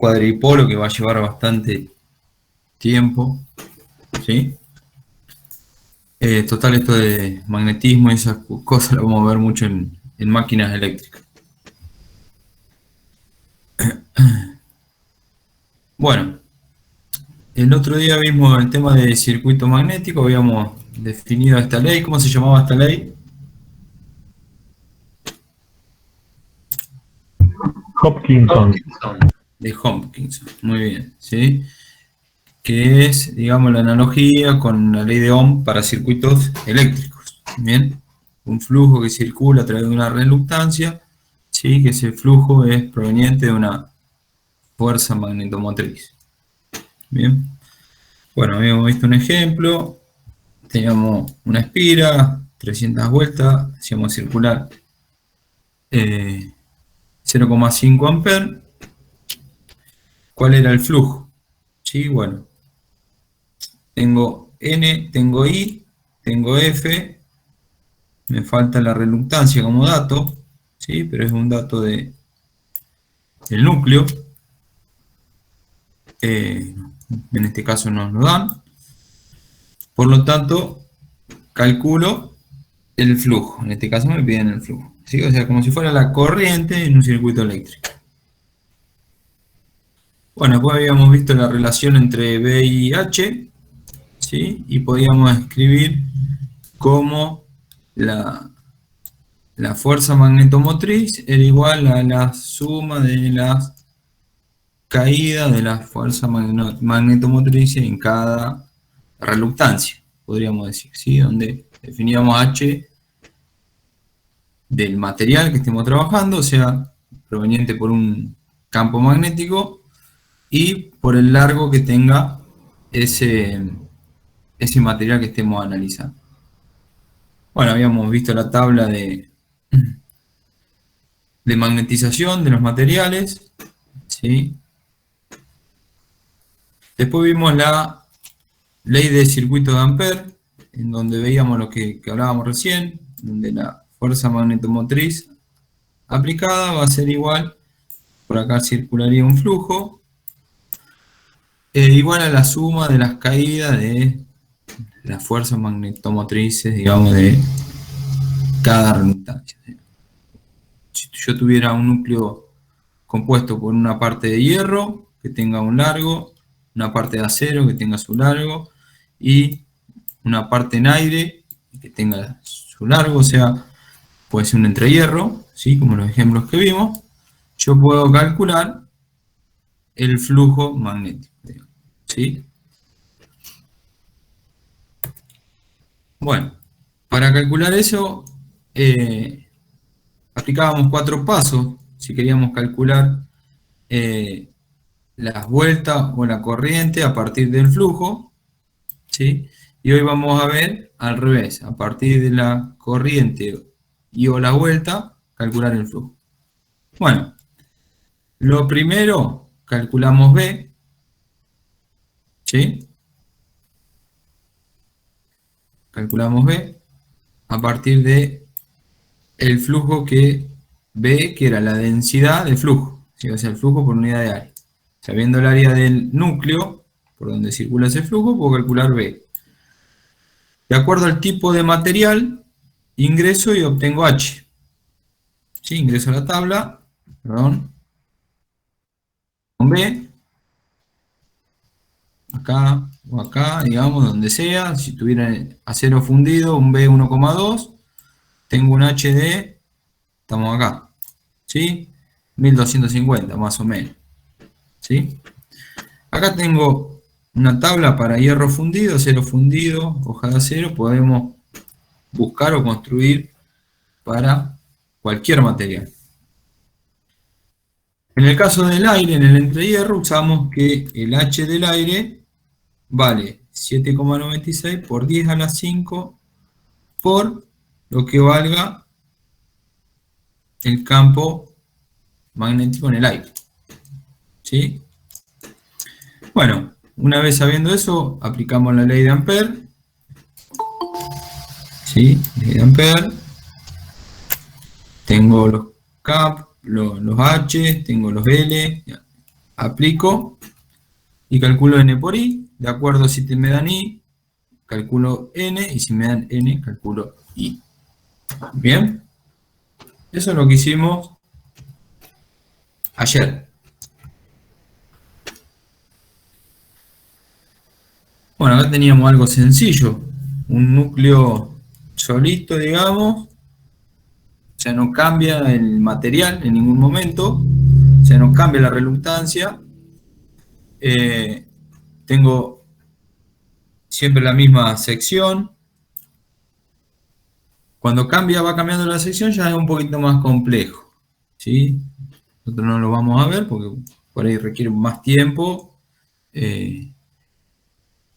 cuadripolo que va a llevar bastante tiempo, ¿sí? Total, esto de magnetismo y esas cosas lo vamos a ver mucho en máquinas eléctricas. Bueno, el otro día vimos el tema de circuito magnético, habíamos definido esta ley. ¿Cómo se llamaba esta ley? Hopkinson. De Hopkinson, muy bien, ¿sí? Que es, digamos, la analogía con la ley de Ohm para circuitos eléctricos, ¿bien? Un flujo que circula a través de una reluctancia, ¿sí? Que ese flujo es proveniente de una fuerza magnetomotriz, ¿bien? Bueno, habíamos visto un ejemplo, teníamos una espira, 300 vueltas, hacíamos circular 0,5 amperes. ¿Cuál era el flujo? Sí, bueno, tengo N, tengo I, tengo F, me falta la reluctancia como dato, ¿sí? Pero es un dato del núcleo, en este caso nos lo dan, por lo tanto calculo el flujo, en este caso me piden el flujo, ¿sí? O sea, como si fuera la corriente en un circuito eléctrico. Bueno, después habíamos visto la relación entre B y H, ¿sí? Y podíamos escribir como la fuerza magnetomotriz era igual a la suma de las caídas de la fuerza magnetomotriz en cada reluctancia, podríamos decir, ¿sí? Donde definíamos H del material que estemos trabajando, o sea, proveniente por un campo magnético, y por el largo que tenga ese material que estemos analizando. Bueno, habíamos visto la tabla de magnetización de los materiales, ¿sí? Después vimos la ley de circuito de Ampère, en donde veíamos lo que hablábamos recién, donde la fuerza magnetomotriz aplicada va a ser igual, por acá circularía un flujo, igual a la suma de las caídas de las fuerzas magnetomotrices, digamos, de cada reluctancia. Si yo tuviera un núcleo compuesto por una parte de hierro, que tenga un largo, una parte de acero, que tenga su largo, y una parte en aire, que tenga su largo, o sea, puede ser un entrehierro, ¿sí? Como los ejemplos que vimos, yo puedo calcular el flujo magnético, ¿sí? Bueno, para calcular eso, aplicábamos 4 pasos, si queríamos calcular las vueltas o la corriente a partir del flujo, ¿sí? Y hoy vamos a ver al revés, a partir de la corriente y o la vuelta, calcular el flujo. Bueno, lo primero, calculamos B, ¿sí? Calculamos B a partir de el flujo que B, que era la densidad de flujo, ¿sí? O sea, el flujo por unidad de área. Sabiendo el área del núcleo, por donde circula ese flujo, puedo calcular B. De acuerdo al tipo de material, ingreso y obtengo H. ¿Sí? Ingreso a la tabla, perdón, con B, acá o acá, digamos, donde sea. Si tuviera acero fundido, un B 1,2, tengo un H de, estamos acá, ¿sí? 1250 más o menos, ¿sí? Acá tengo una tabla para hierro fundido, acero fundido, hoja de acero, podemos buscar o construir para cualquier material. En el caso del aire, en el entrehierro, usamos que el H del aire vale 7,96 por 10 a la 5 por lo que valga el campo magnético en el aire, ¿sí? Bueno, una vez sabiendo eso, aplicamos la ley de Ampère, ¿sí? Ley de Ampère. Tengo los K, los H, tengo los L. aplico y calculo N por I. De acuerdo, si me dan I, calculo N, y si me dan N, calculo I. Bien, eso es lo que hicimos ayer. Bueno, acá teníamos algo sencillo, un núcleo solito, digamos, o sea, no cambia el material en ningún momento, o sea, no cambia la reluctancia. Tengo siempre la misma sección. Cuando cambia, va cambiando la sección, ya es un poquito más complejo, ¿sí? Nosotros no lo vamos a ver porque por ahí requiere más tiempo,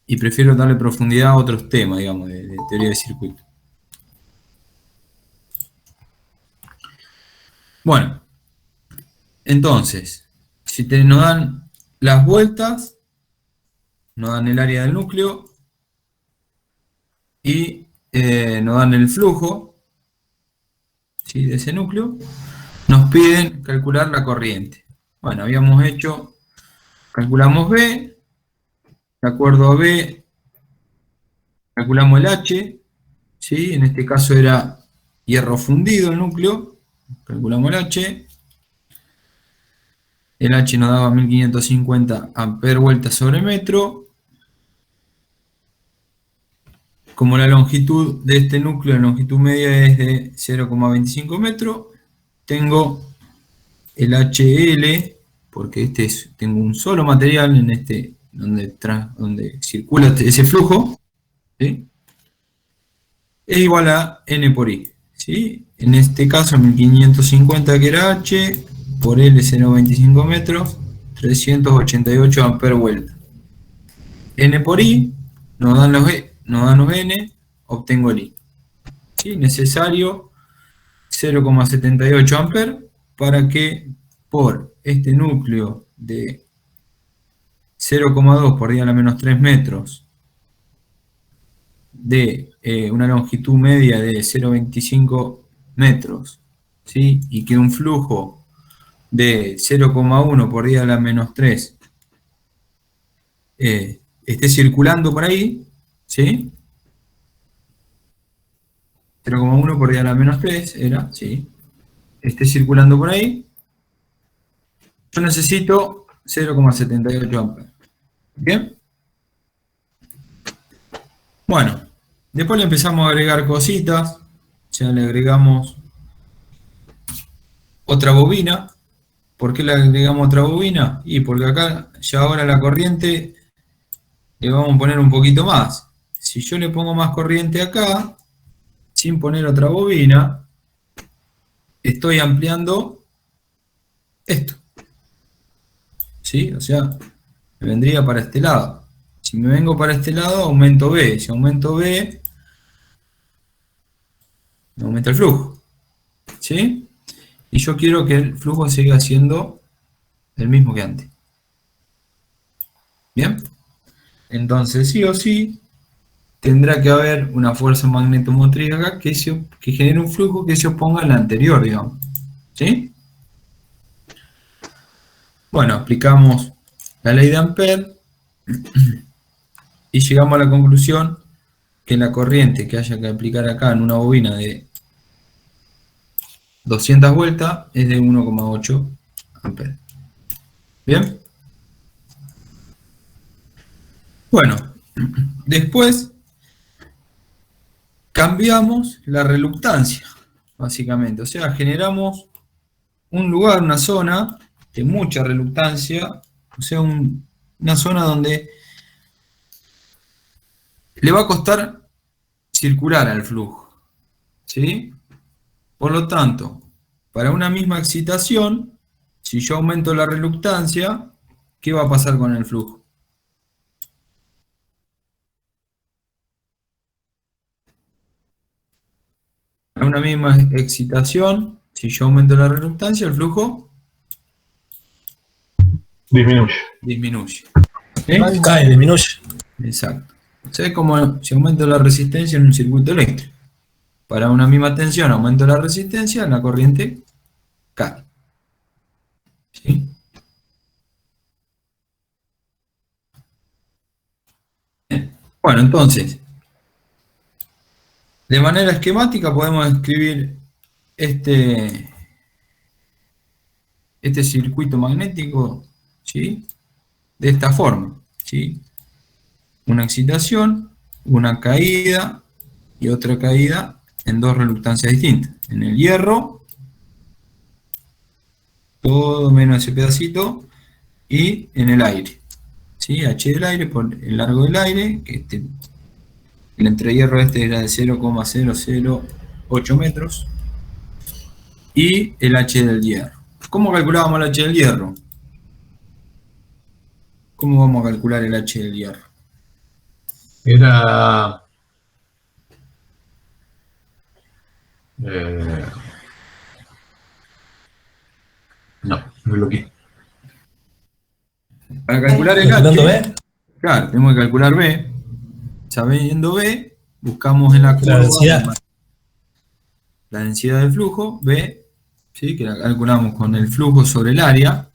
y prefiero darle profundidad a otros temas, digamos, de teoría de circuito. Bueno, entonces, si nos dan las vueltas, nos dan el área del núcleo y nos dan el flujo, ¿sí?, de ese núcleo, nos piden calcular la corriente. Bueno, habíamos hecho, calculamos B, de acuerdo a B, calculamos el H, ¿sí? En este caso era hierro fundido el núcleo, calculamos el H. El H nos daba 1550 amperes vuelta sobre metro. Como la longitud de este núcleo, la longitud media es de 0,25 metros, tengo el HL, porque tengo un solo material en este, donde circula ese flujo, ¿sí?, es igual a N por I, ¿sí? En este caso 1550, que era H, por L 0,25 metros, 388 amperes vuelta. N por I, nos dan los N, obtengo el I. ¿Sí? Necesario 0,78 amperes para que por este núcleo de 0,2 por 10 a la menos 3 metros de una longitud media de 0,25 metros, ¿sí?, y que un flujo de 0,1 por 10 a la menos 3 esté circulando por ahí, ¿sí? 0,1 por 10 a la menos 3 era, ¿sí?, esté circulando por ahí, yo necesito 0,78 amperes. ¿Bien? Bueno, después le empezamos a agregar cositas, ya le agregamos otra bobina. ¿Por qué le agregamos otra bobina? Y porque acá ya ahora la corriente le vamos a poner un poquito más. Si yo le pongo más corriente acá, sin poner otra bobina, estoy ampliando esto, ¿sí? O sea, me vendría para este lado. Si me vengo para este lado, aumento B. Si aumento B, me aumenta el flujo, ¿sí? Y yo quiero que el flujo siga siendo el mismo que antes. ¿Bien? Entonces, sí o sí, tendrá que haber una fuerza magnetomotriz acá que genere un flujo que se oponga al anterior, digamos. ¿Sí? Bueno, aplicamos la ley de Ampère y llegamos a la conclusión que la corriente que haya que aplicar acá en una bobina de 200 vueltas es de 1,8 amperes. ¿Bien? Bueno, después cambiamos la reluctancia, básicamente. O sea, generamos un lugar, una zona de mucha reluctancia, o sea, una zona donde le va a costar circular al flujo, ¿sí? Por lo tanto, para una misma excitación, si yo aumento la reluctancia, ¿qué va a pasar con el flujo? Para una misma excitación, si yo aumento la reluctancia, el flujo Disminuye. disminuye. ¿Sí? Cae, disminuye. Exacto. O sea, es como si aumento la resistencia en un circuito eléctrico. Para una misma tensión aumento la resistencia, la corriente cae. ¿Sí? Bueno, entonces, de manera esquemática podemos escribir este circuito magnético, ¿sí? De esta forma, ¿sí? Una excitación, una caída y otra caída en dos reluctancias distintas. En el hierro, todo menos ese pedacito, y en el aire, ¿sí? H del aire por el largo del aire, que el entrehierro este era de 0,0008 metros, y el H del hierro. ¿Cómo calculábamos el H del hierro? ¿Cómo vamos a calcular el H del hierro? Era... no, no lo que... Para calcular el ¿Calculando H, B? claro, tenemos que calcular B. Sabiendo B, buscamos en la curva la densidad del flujo, B, ¿sí? Que la calculamos con el flujo sobre el área,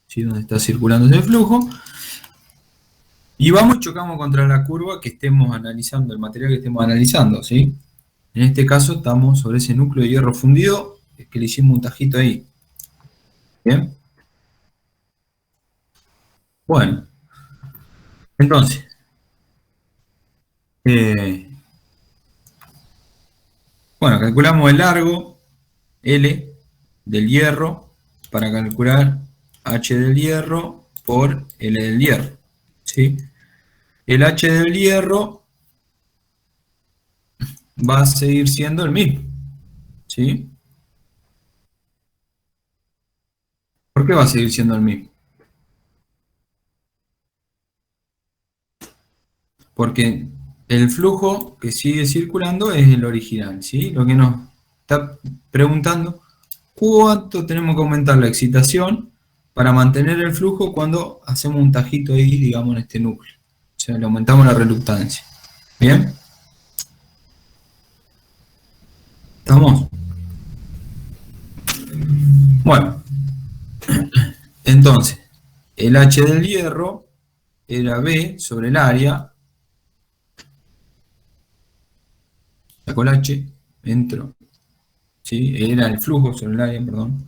¿sí? Donde está circulando ese flujo. Y vamos y chocamos contra la curva que estemos analizando, el material que estemos analizando, ¿sí? En este caso estamos sobre ese núcleo de hierro fundido, que le hicimos un tajito ahí. ¿Bien? Bueno, entonces, bueno, calculamos el largo, L, del hierro, para calcular H del hierro por L del hierro, ¿sí? El H del hierro va a seguir siendo el mismo, ¿sí? ¿Por qué va a seguir siendo el mismo? Porque el flujo que sigue circulando es el original, ¿sí? Lo que nos está preguntando, ¿cuánto tenemos que aumentar la excitación para mantener el flujo cuando hacemos un tajito ahí, digamos, en este núcleo? O sea, le aumentamos la reluctancia. ¿Bien? ¿Estamos? Bueno, entonces, el H del hierro era B sobre el área. Saco el H, entro. ¿Sí? Era el flujo sobre el área, perdón.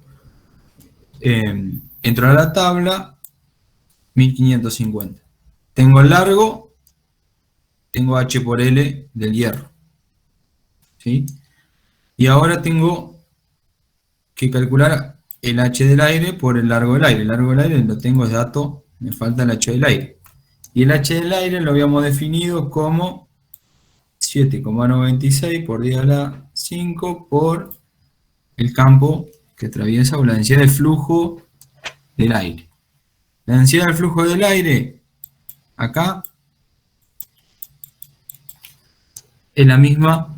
Entro a la tabla, 1550. Tengo el largo, tengo H por L del hierro. ¿Sí? Y ahora tengo que calcular el H del aire por el largo del aire. El largo del aire lo tengo de dato, me falta el H del aire. Y el H del aire lo habíamos definido como 7,96 por 10 a la 5 por el campo que atraviesa o la densidad de flujo del aire. La densidad del flujo del aire, acá, es la misma,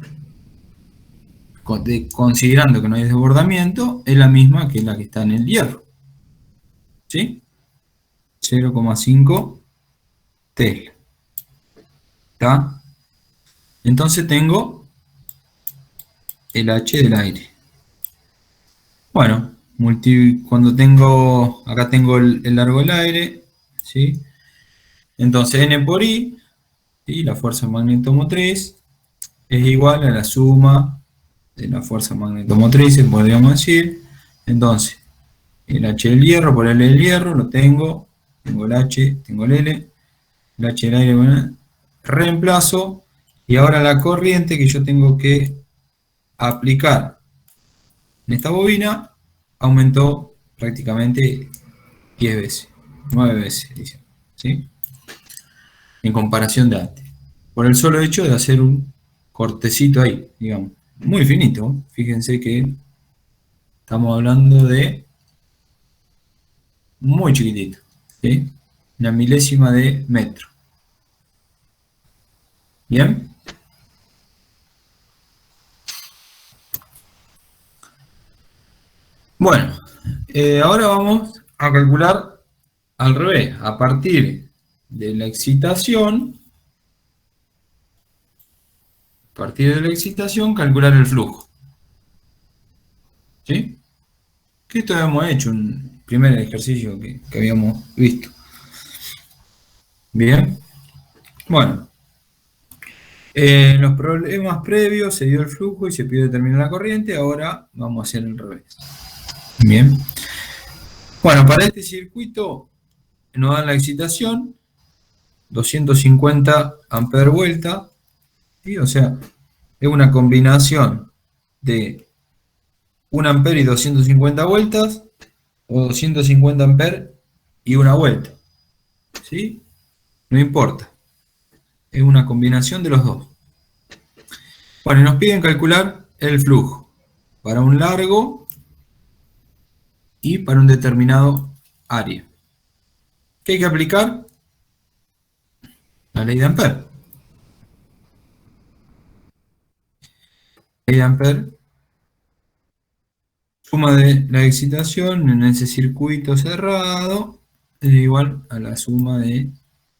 considerando que no hay desbordamiento, es la misma que la que está en el hierro. ¿Sí? 0,5 Tesla. ¿Está? Entonces tengo el H del aire. Bueno, cuando tengo, acá tengo el largo del aire, ¿sí? Entonces N por I, ¿sí? La fuerza magnetomotriz, es igual a la suma de la fuerza magnetomotriz, podríamos decir. Entonces, el H del hierro por L del hierro, lo tengo el H, tengo el L, el H del aire, bueno, reemplazo, y ahora la corriente que yo tengo que aplicar en esta bobina aumentó prácticamente 10 veces, 9 veces, dice, ¿sí? En comparación de antes, por el solo hecho de hacer un cortecito ahí, digamos, muy finito. Fíjense que estamos hablando de muy chiquitito, ¿sí? Una milésima de metro. ¿Bien? Bueno, ahora vamos a calcular al revés, a partir de la excitación, calcular el flujo. ¿Sí? Que esto habíamos hecho, un primer ejercicio que habíamos visto. Bien. Bueno, En los problemas previos se dio el flujo y se pidió determinar la corriente, ahora vamos a hacer el revés. Bien. Bueno, para este circuito nos dan la excitación, 250 amperes vuelta, ¿sí? O sea, es una combinación de 1 ampere y 250 vueltas, o 250 amperes y una vuelta, ¿sí? No importa, es una combinación de los dos. Bueno, y nos piden calcular el flujo para un largo y para un determinado área. ¿Qué hay que aplicar? La ley de Ampère. La ley de Ampère, suma de la excitación en ese circuito cerrado es igual a la suma de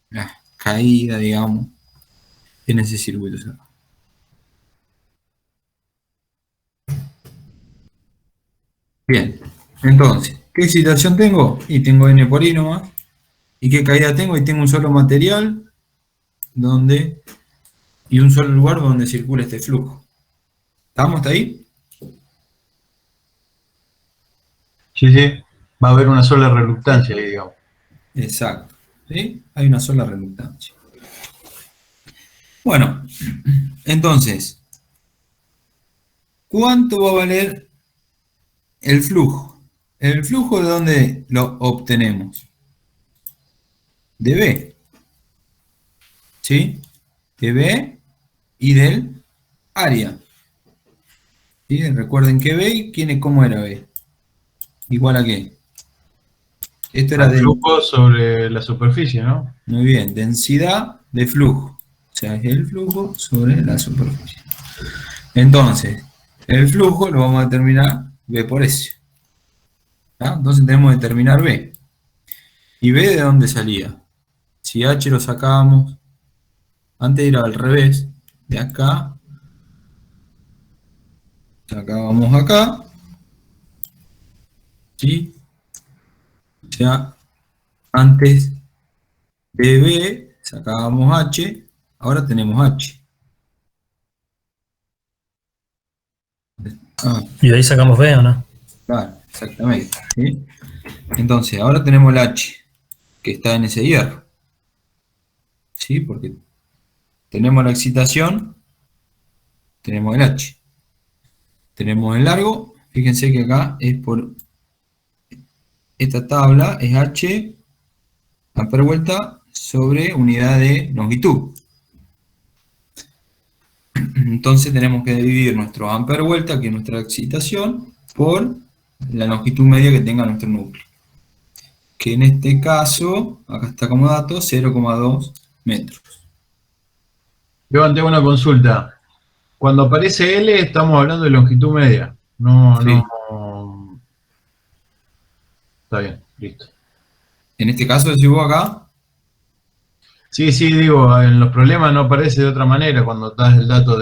la caída, digamos, en ese circuito cerrado. Bien, entonces, ¿qué excitación tengo? Y tengo N por I nomás. ¿Y qué caída tengo? Y tengo un solo material donde, y un solo lugar donde circula este flujo. ¿Estamos hasta ahí? Sí, sí. Va a haber una sola reluctancia ahí, digamos. Exacto. ¿Sí? Hay una sola reluctancia. Bueno, entonces, ¿cuánto va a valer el flujo? ¿El flujo de dónde lo obtenemos? De B. ¿Sí? De B y del área. ¿Sí? Recuerden que B, ¿cómo era B? ¿Igual a qué? Esto era Al flujo sobre la superficie, ¿no? muy bien, densidad de flujo. O sea, es el flujo sobre la superficie. Entonces, el flujo lo vamos a determinar B por S. ¿Ah? Entonces tenemos que determinar B. ¿Y B de dónde salía? Si H lo sacábamos, antes era al revés, de acá, sacábamos acá, ¿sí? O sea, antes de B sacábamos H, ahora tenemos H. Ah, ¿Y de ahí sacamos B o no? claro, exactamente. ¿Sí? Entonces, ahora tenemos el H, que está en ese hierro. ¿Sí? Porque tenemos la excitación, tenemos el H. Tenemos el largo, fíjense que acá es por esta tabla, es H amper vuelta sobre unidad de longitud. Entonces tenemos que dividir nuestro amper vuelta, que es nuestra excitación, por la longitud media que tenga nuestro núcleo. Que en este caso, acá está como dato, 0,2 metros. Yo tengo una consulta. Cuando aparece L, estamos hablando de longitud media. No, Sí. no. Está bien, listo. En este caso, si vos acá, Sí, sí, digo, en los problemas no aparece de otra manera cuando das el dato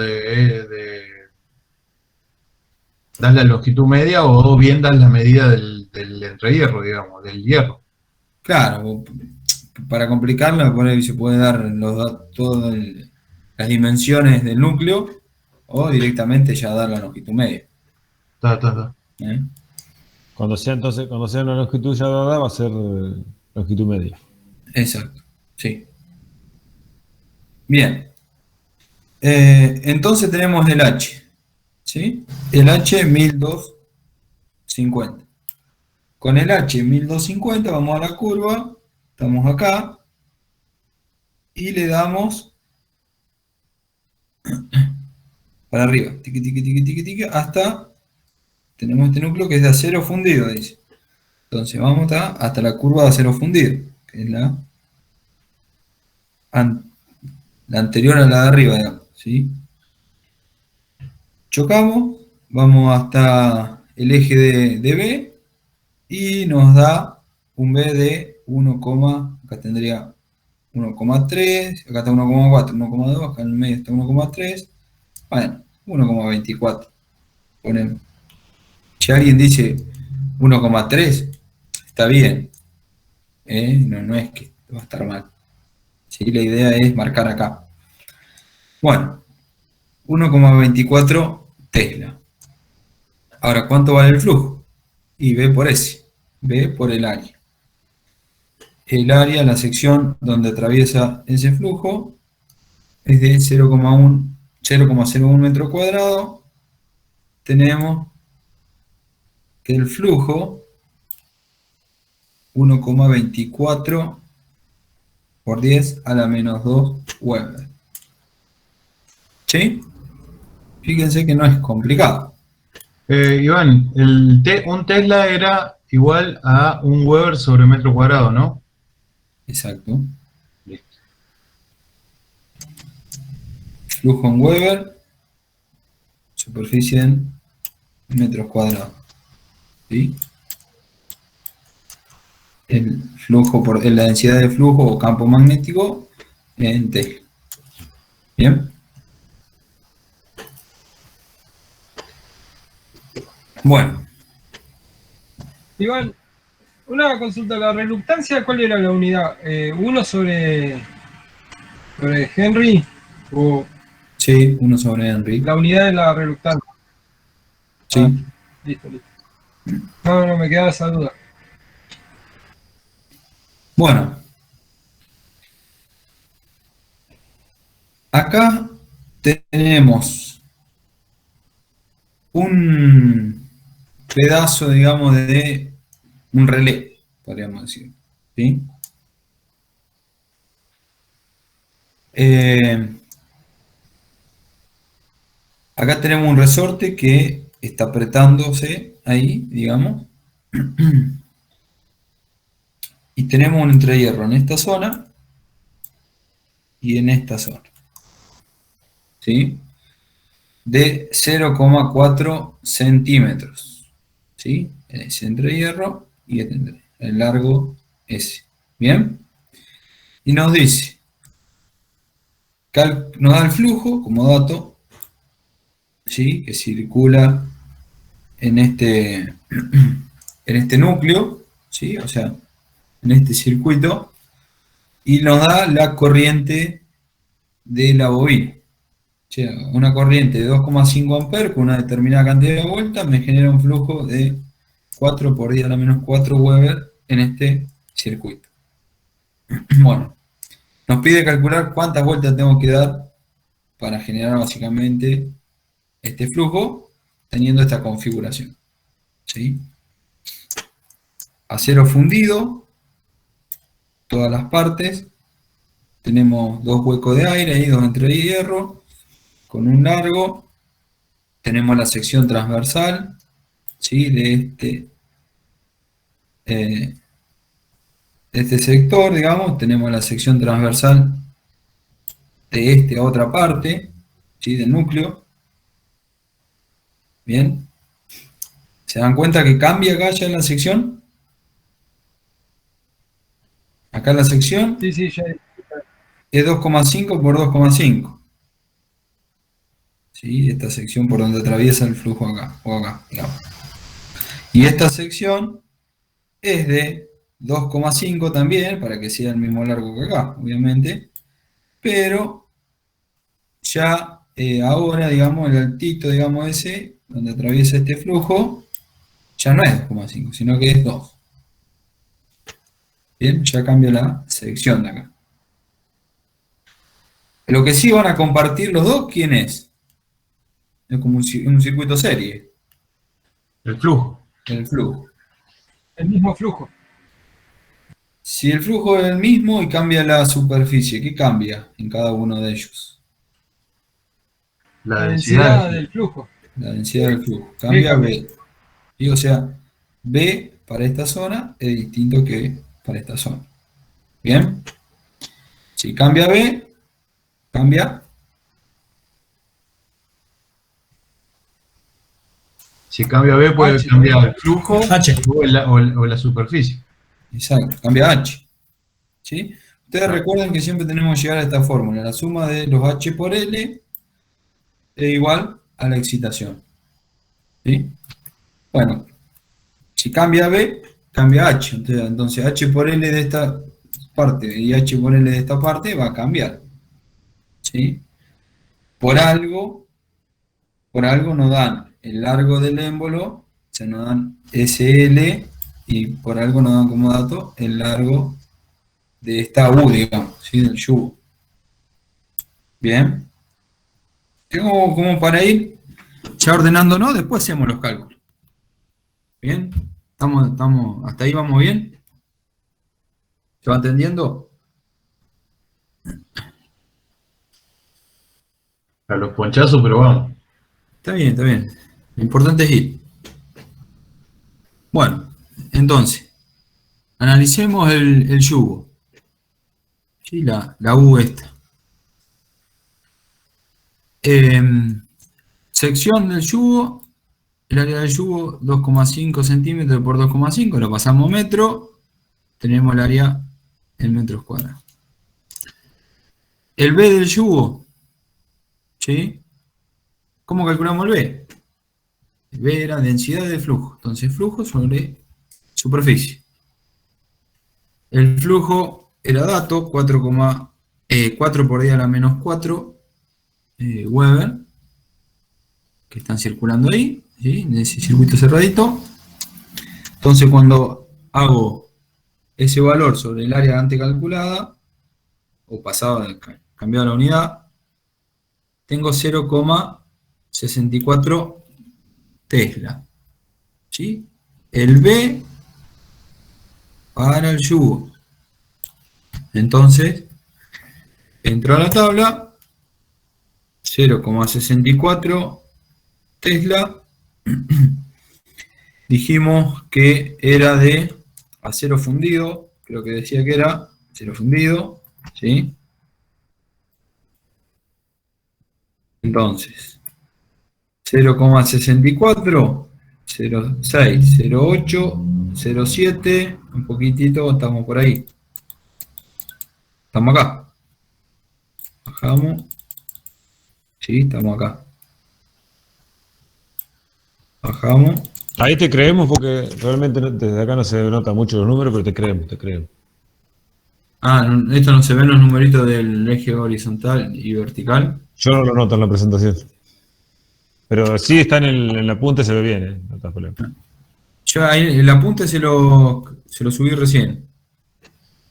das la longitud media o bien das la medida del entrehierro, digamos, del hierro. claro, para complicarla, por ahí se puede dar los datos, las dimensiones del núcleo, o directamente ya dar la longitud media. Está. ¿Eh? Entonces, cuando sea una longitud ya dada, va a ser longitud media. Exacto, sí. Bien. Entonces tenemos el H, ¿sí? El H 1250. Con el H 1250 vamos a la curva, estamos acá, y le damos para arriba, tiqui, tiqui, tiqui, tiqui, tiqui, hasta, tenemos este núcleo que es de acero fundido, dice. Entonces vamos hasta la curva de acero fundido, que es la anterior a la de arriba, digamos, ¿sí? Chocamos, vamos hasta el eje de B y nos da un B de 1, acá tendría 1,3, acá está 1,4, 1,2, acá en el medio está 1,3, bueno, 1,24. Ponemos. Si alguien dice 1,3, está bien, no es que va a estar mal. ¿Sí? La idea es marcar acá. Bueno, 1,24 Tesla. Ahora, ¿cuánto vale el flujo? Y B por S. B por el área. El área, la sección donde atraviesa ese flujo, es de 0,01 metro cuadrado. Tenemos que el flujo 1,24 por 10 a la menos 2 Weber. ¿Sí? Fíjense que no es complicado. Iván, un Tesla era igual a un Weber sobre metro cuadrado, ¿no? Exacto. Listo. Flujo en Weber, superficie en metros cuadrados. ¿Sí? El flujo la densidad de flujo o campo magnético en Tesla. ¿Bien? Bueno, Iván, una consulta, la reluctancia, ¿cuál era la unidad? ¿1 sobre Henry o sí, 1 sobre Henry. la unidad de la reluctancia? Sí. Ah, listo. No, me quedaba esa duda. Bueno, acá tenemos un pedazo, digamos, de un relé, podríamos decir. ¿Sí? Acá tenemos un resorte que está apretándose ahí, digamos. Y tenemos un entrehierro en esta zona y en esta zona. ¿Sí? De 0,4 centímetros. ¿Sí? Ese entrehierro y este entrehierro. El largo S. ¿Bien? Y nos dice, nos da el flujo como dato, ¿sí? Que circula en este núcleo, ¿sí? O sea, en este circuito, y nos da la corriente de la bobina. O sea, una corriente de 2,5 amperes con una determinada cantidad de vueltas me genera un flujo de 4 por 10 a la menos 4 Weber en este circuito. Bueno, nos pide calcular cuántas vueltas tengo que dar para generar básicamente este flujo teniendo esta configuración. ¿Sí? Acero fundido, todas las partes, tenemos dos huecos de aire ahí, dos entre hierro, con un largo, tenemos la sección transversal, ¿sí? De este sector, digamos, tenemos la sección transversal de a otra parte, ¿sí? Del núcleo. Bien, ¿se dan cuenta que cambia acá ya en la sección? Acá la sección Sí, ya. es 2,5 por 2,5. ¿Sí? Esta sección por donde atraviesa el flujo acá, o acá, digamos. Y esta sección es de 2,5 también, para que sea el mismo largo que acá, obviamente. Pero ya ahora, digamos, el altito, digamos, ese, donde atraviesa este flujo, ya no es 2,5, sino que es 2. Bien, ya cambia la sección de acá. Lo que sí van a compartir los dos, ¿quién es? Es como un circuito serie, El flujo. el flujo. El mismo flujo. Si el flujo es el mismo y cambia la superficie, ¿qué cambia en cada uno de ellos? La La densidad densidad del flujo. La densidad del flujo. Cambia B. Y, o sea, B para esta zona es distinto que para esta zona. ¿Bien? Si cambia B, cambia. Si cambia B puede H. cambiar el flujo H. o la superficie. Exacto, cambia H. ¿Sí? Ustedes recuerden que siempre tenemos que llegar a esta fórmula. La suma de los H por L es igual a la excitación. ¿Sí? Bueno, si cambia B, cambia H. Entonces H por L de esta parte y H por L de esta parte va a cambiar. ¿Sí? Por algo por algo nos dan el largo del émbolo, o sea, nos dan SL, y por algo nos dan como dato el largo de esta U, digamos, ¿sí? Del yugo. Bien. Tengo como para ir ya ordenándonos, después hacemos los cálculos. Bien. Hasta ahí vamos bien. ¿Se va entendiendo? A los ponchazos, pero vamos. Está bien, está bien. Lo importante es ir. Bueno, entonces, analicemos el yugo. Sí, la U esta. Sección del yugo, el área del yugo 2,5 centímetros por 2,5, lo pasamos a metro, tenemos el área en metros cuadrados. El B del yugo, ¿sí? ¿Cómo calculamos el B? El B era densidad de flujo, entonces flujo sobre superficie. El flujo era dato, 4 por 10 a la menos 4 Weber, que están circulando ahí, ¿sí? En ese circuito cerradito. Entonces cuando hago ese valor sobre el área antes calculada, o pasado, cambiado la unidad, tengo 0,64 Tesla. ¿Sí? El B para el yugo. Entonces, entro a la tabla, 0,64 Tesla. Dijimos que era de acero fundido, creo que decía que era acero fundido, ¿sí? Entonces, 0,64, 0,6, 0,8, 0,7, un poquitito, estamos por ahí. Estamos acá. Bajamos. Sí, estamos acá. Bajamos. Ahí te creemos porque realmente desde acá no se nota mucho los números, pero te creemos, te creemos. Ah, esto no se ven los numeritos del eje horizontal y vertical. Yo no lo noto en la presentación. Pero sí está en la punta y se ve bien, no te problema. Yo ahí el apunte se lo subí recién,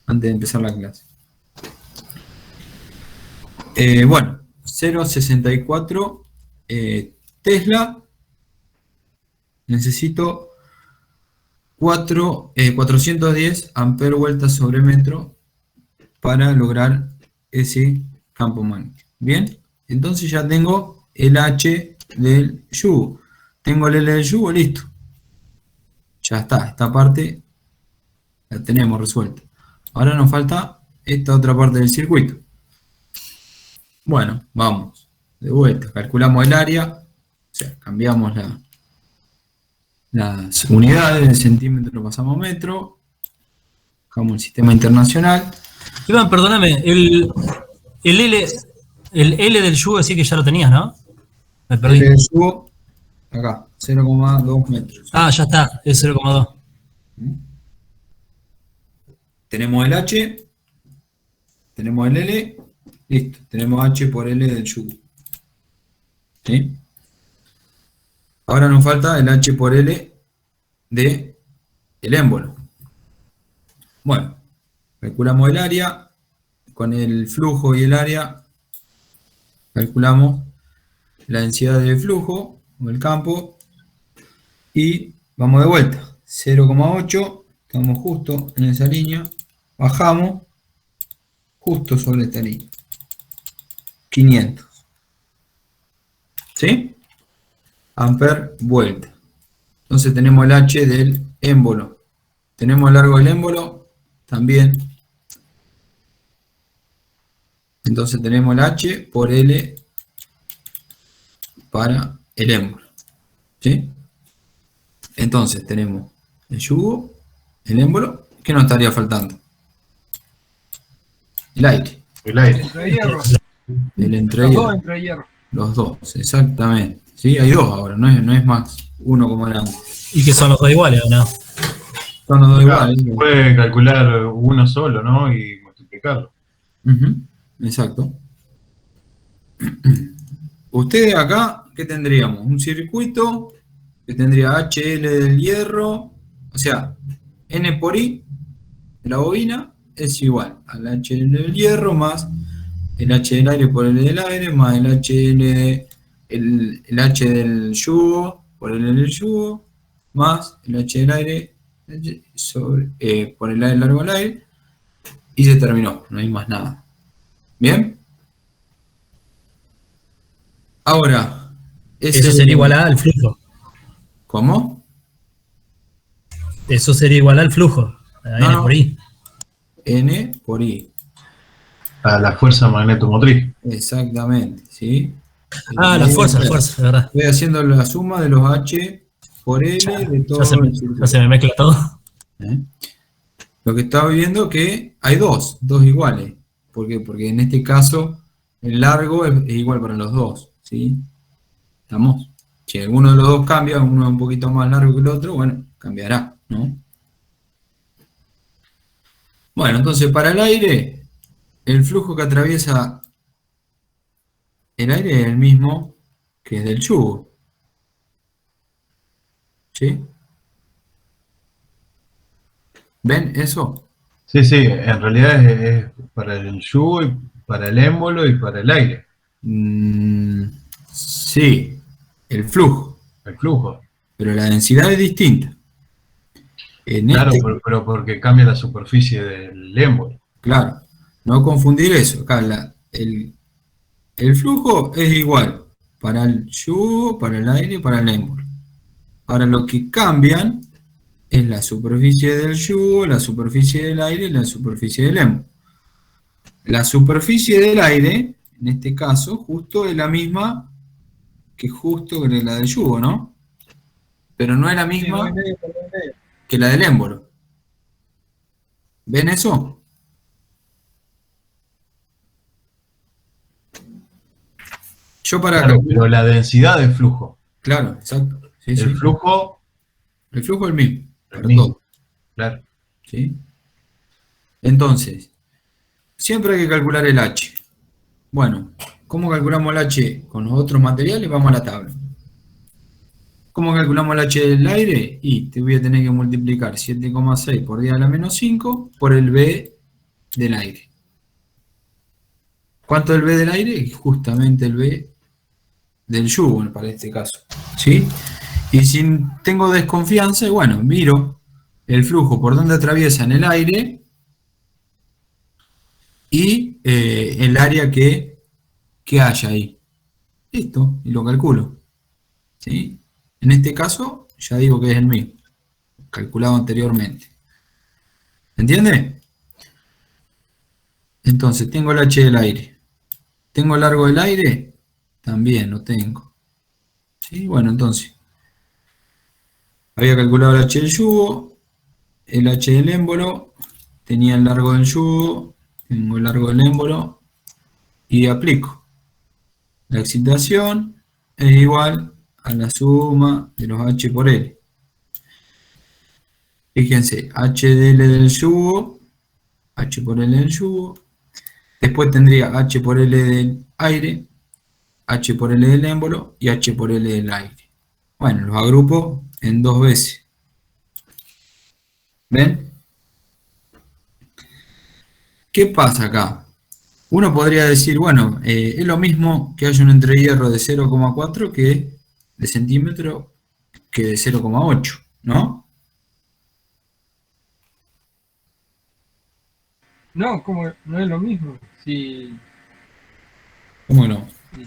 antes de empezar la clase. Bueno, 0,64 Tesla. Necesito 410 amper vueltas sobre metro para lograr ese campo magnético. Bien, entonces ya tengo el H del yugo. Tengo el L del yugo, listo. Ya está, esta parte la tenemos resuelta. Ahora nos falta esta otra parte del circuito. Bueno, vamos. De vuelta, calculamos el área. O sea, cambiamos las unidades, de centímetro pasamos a metro. Buscamos el sistema internacional. Iván, perdóname, el L del yugo decía que ya lo tenías, ¿no? Me perdí. El yugo, acá, 0,2 metros. Ah, ya está, es 0,2. Tenemos el H, tenemos el L, listo. Tenemos H por L del yugo. ¿Sí? Ahora nos falta el H por L de el émbolo. Bueno, calculamos el área, con el flujo y el área, calculamos la densidad del flujo, o el campo, y vamos de vuelta, 0,8, estamos justo en esa línea, bajamos, justo sobre esta línea, 500. ¿Sí? Amper vuelta. Entonces tenemos el H del émbolo. Tenemos el largo del émbolo también. Entonces tenemos el H por L para el émbolo. ¿Sí? Entonces tenemos el yugo, el émbolo. ¿Qué nos estaría faltando? El aire. El aire. Entre hierro. El entre Los hierro. dos entre hierro. Los dos, exactamente. ¿Sí? Hay dos ahora, no es más uno como era antes. ¿Y que son los dos iguales o no? Son los dos Claro, iguales. puede calcular uno solo, ¿no? Y multiplicarlo. Ujú, exacto. Ustedes acá ¿qué tendríamos? Un circuito que tendría HL del hierro, o sea, N por I de la bobina es igual al HL del hierro más el H del aire por L del aire más el HL, el H del yugo por L del yugo más el H del aire por el aire largo al aire y se terminó, no hay más nada. ¿Bien? Ahora, Eso sería igual al flujo. ¿Cómo? Eso sería igual al flujo. A No, N no. por I. N por I. A la fuerza magnetomotriz. Exactamente, ¿sí? Ah, la fuerza, de verdad. Estoy haciendo la suma de los H por L de todo el circuito. Ya se me mezcla todo. ¿Eh? Lo que estaba viendo es que hay dos iguales. ¿Por qué? Porque en este caso el largo es igual para los dos, ¿sí? ¿Estamos? Si alguno de los dos cambia, uno es un poquito más largo que el otro, bueno, cambiará, ¿no? Bueno, entonces para el aire, el flujo que atraviesa el aire es el mismo que es del yugo. ¿Sí? ¿Ven eso? Sí, sí, en realidad es para el yugo, y para el émbolo y para el aire, Sí, el flujo, el flujo. pero la densidad es distinta. En Claro, este, pero porque cambia la superficie del émbolo. claro, no confundir eso. Acá el flujo es igual para el yugo, para el aire y para el émbolo. Ahora lo que cambian es la superficie del yugo, la superficie del aire y la superficie del émbolo. La superficie del aire, en este caso, justo es la misma que justo que la del yugo, ¿no? Pero no es la Sí, misma 2,5 por 2,5. que la del émbolo. ¿Ven eso? Yo para Claro, pero la densidad del flujo. claro, exacto. Sí, El sí. flujo, El flujo es el mismo, el para mismo. todo, Claro. ¿sí? Entonces, siempre hay que calcular el H. Bueno, ¿cómo calculamos el H con los otros materiales? Vamos a la tabla. ¿Cómo calculamos el H del aire? Y te voy a tener que multiplicar 7,6 por 10 a la menos 5 por el B del aire. ¿Cuánto es el B del aire? Justamente el B del yugo, para este caso. ¿Sí? Y si tengo desconfianza, bueno, miro el flujo por donde atraviesa en el aire y el área que haya ahí. Listo, y lo calculo. ¿Sí? En este caso, ya digo que es el mismo, calculado anteriormente. ¿Entiende? Entonces, tengo el H del aire. ¿Tengo el largo del aire? También lo tengo. ¿Sí? Bueno, entonces, había calculado el H del yugo, el H del émbolo, tenía el largo del yugo, tengo el largo del émbolo y aplico. La excitación es igual a la suma de los H por L. Fíjense, H de L del yugo, H por L del yugo, después tendría H por L del aire, H por L del émbolo y H por L del aire. Bueno, los agrupo en dos veces. ¿Ven? ¿Qué pasa acá? Uno podría decir, bueno, es lo mismo que haya un entrehierro de 0,4 que de centímetro que de 0,8, ¿no? No, como no es lo mismo. Si ¿Cómo que no? si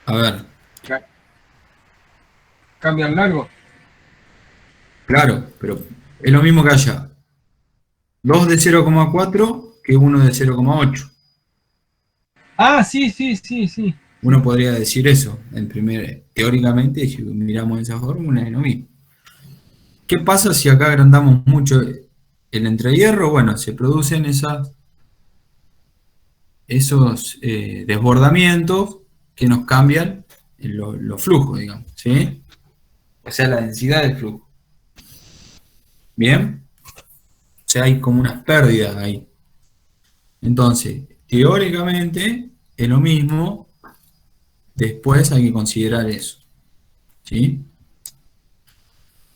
A ver, cambian largo. claro, pero es lo mismo que haya 2 de 0,4 que 1 de 0,8. Ah, sí, sí, sí, sí. Uno podría decir eso, teóricamente, si miramos esa fórmula, es lo mismo. ¿Qué pasa si acá agrandamos mucho el entrehierro? Bueno, se producen esos desbordamientos que nos cambian los flujos, digamos, ¿sí? O sea, la densidad del flujo. ¿Bien? O sea, hay como unas pérdidas ahí. Entonces, teóricamente, es lo mismo Después hay que considerar eso. ¿Sí?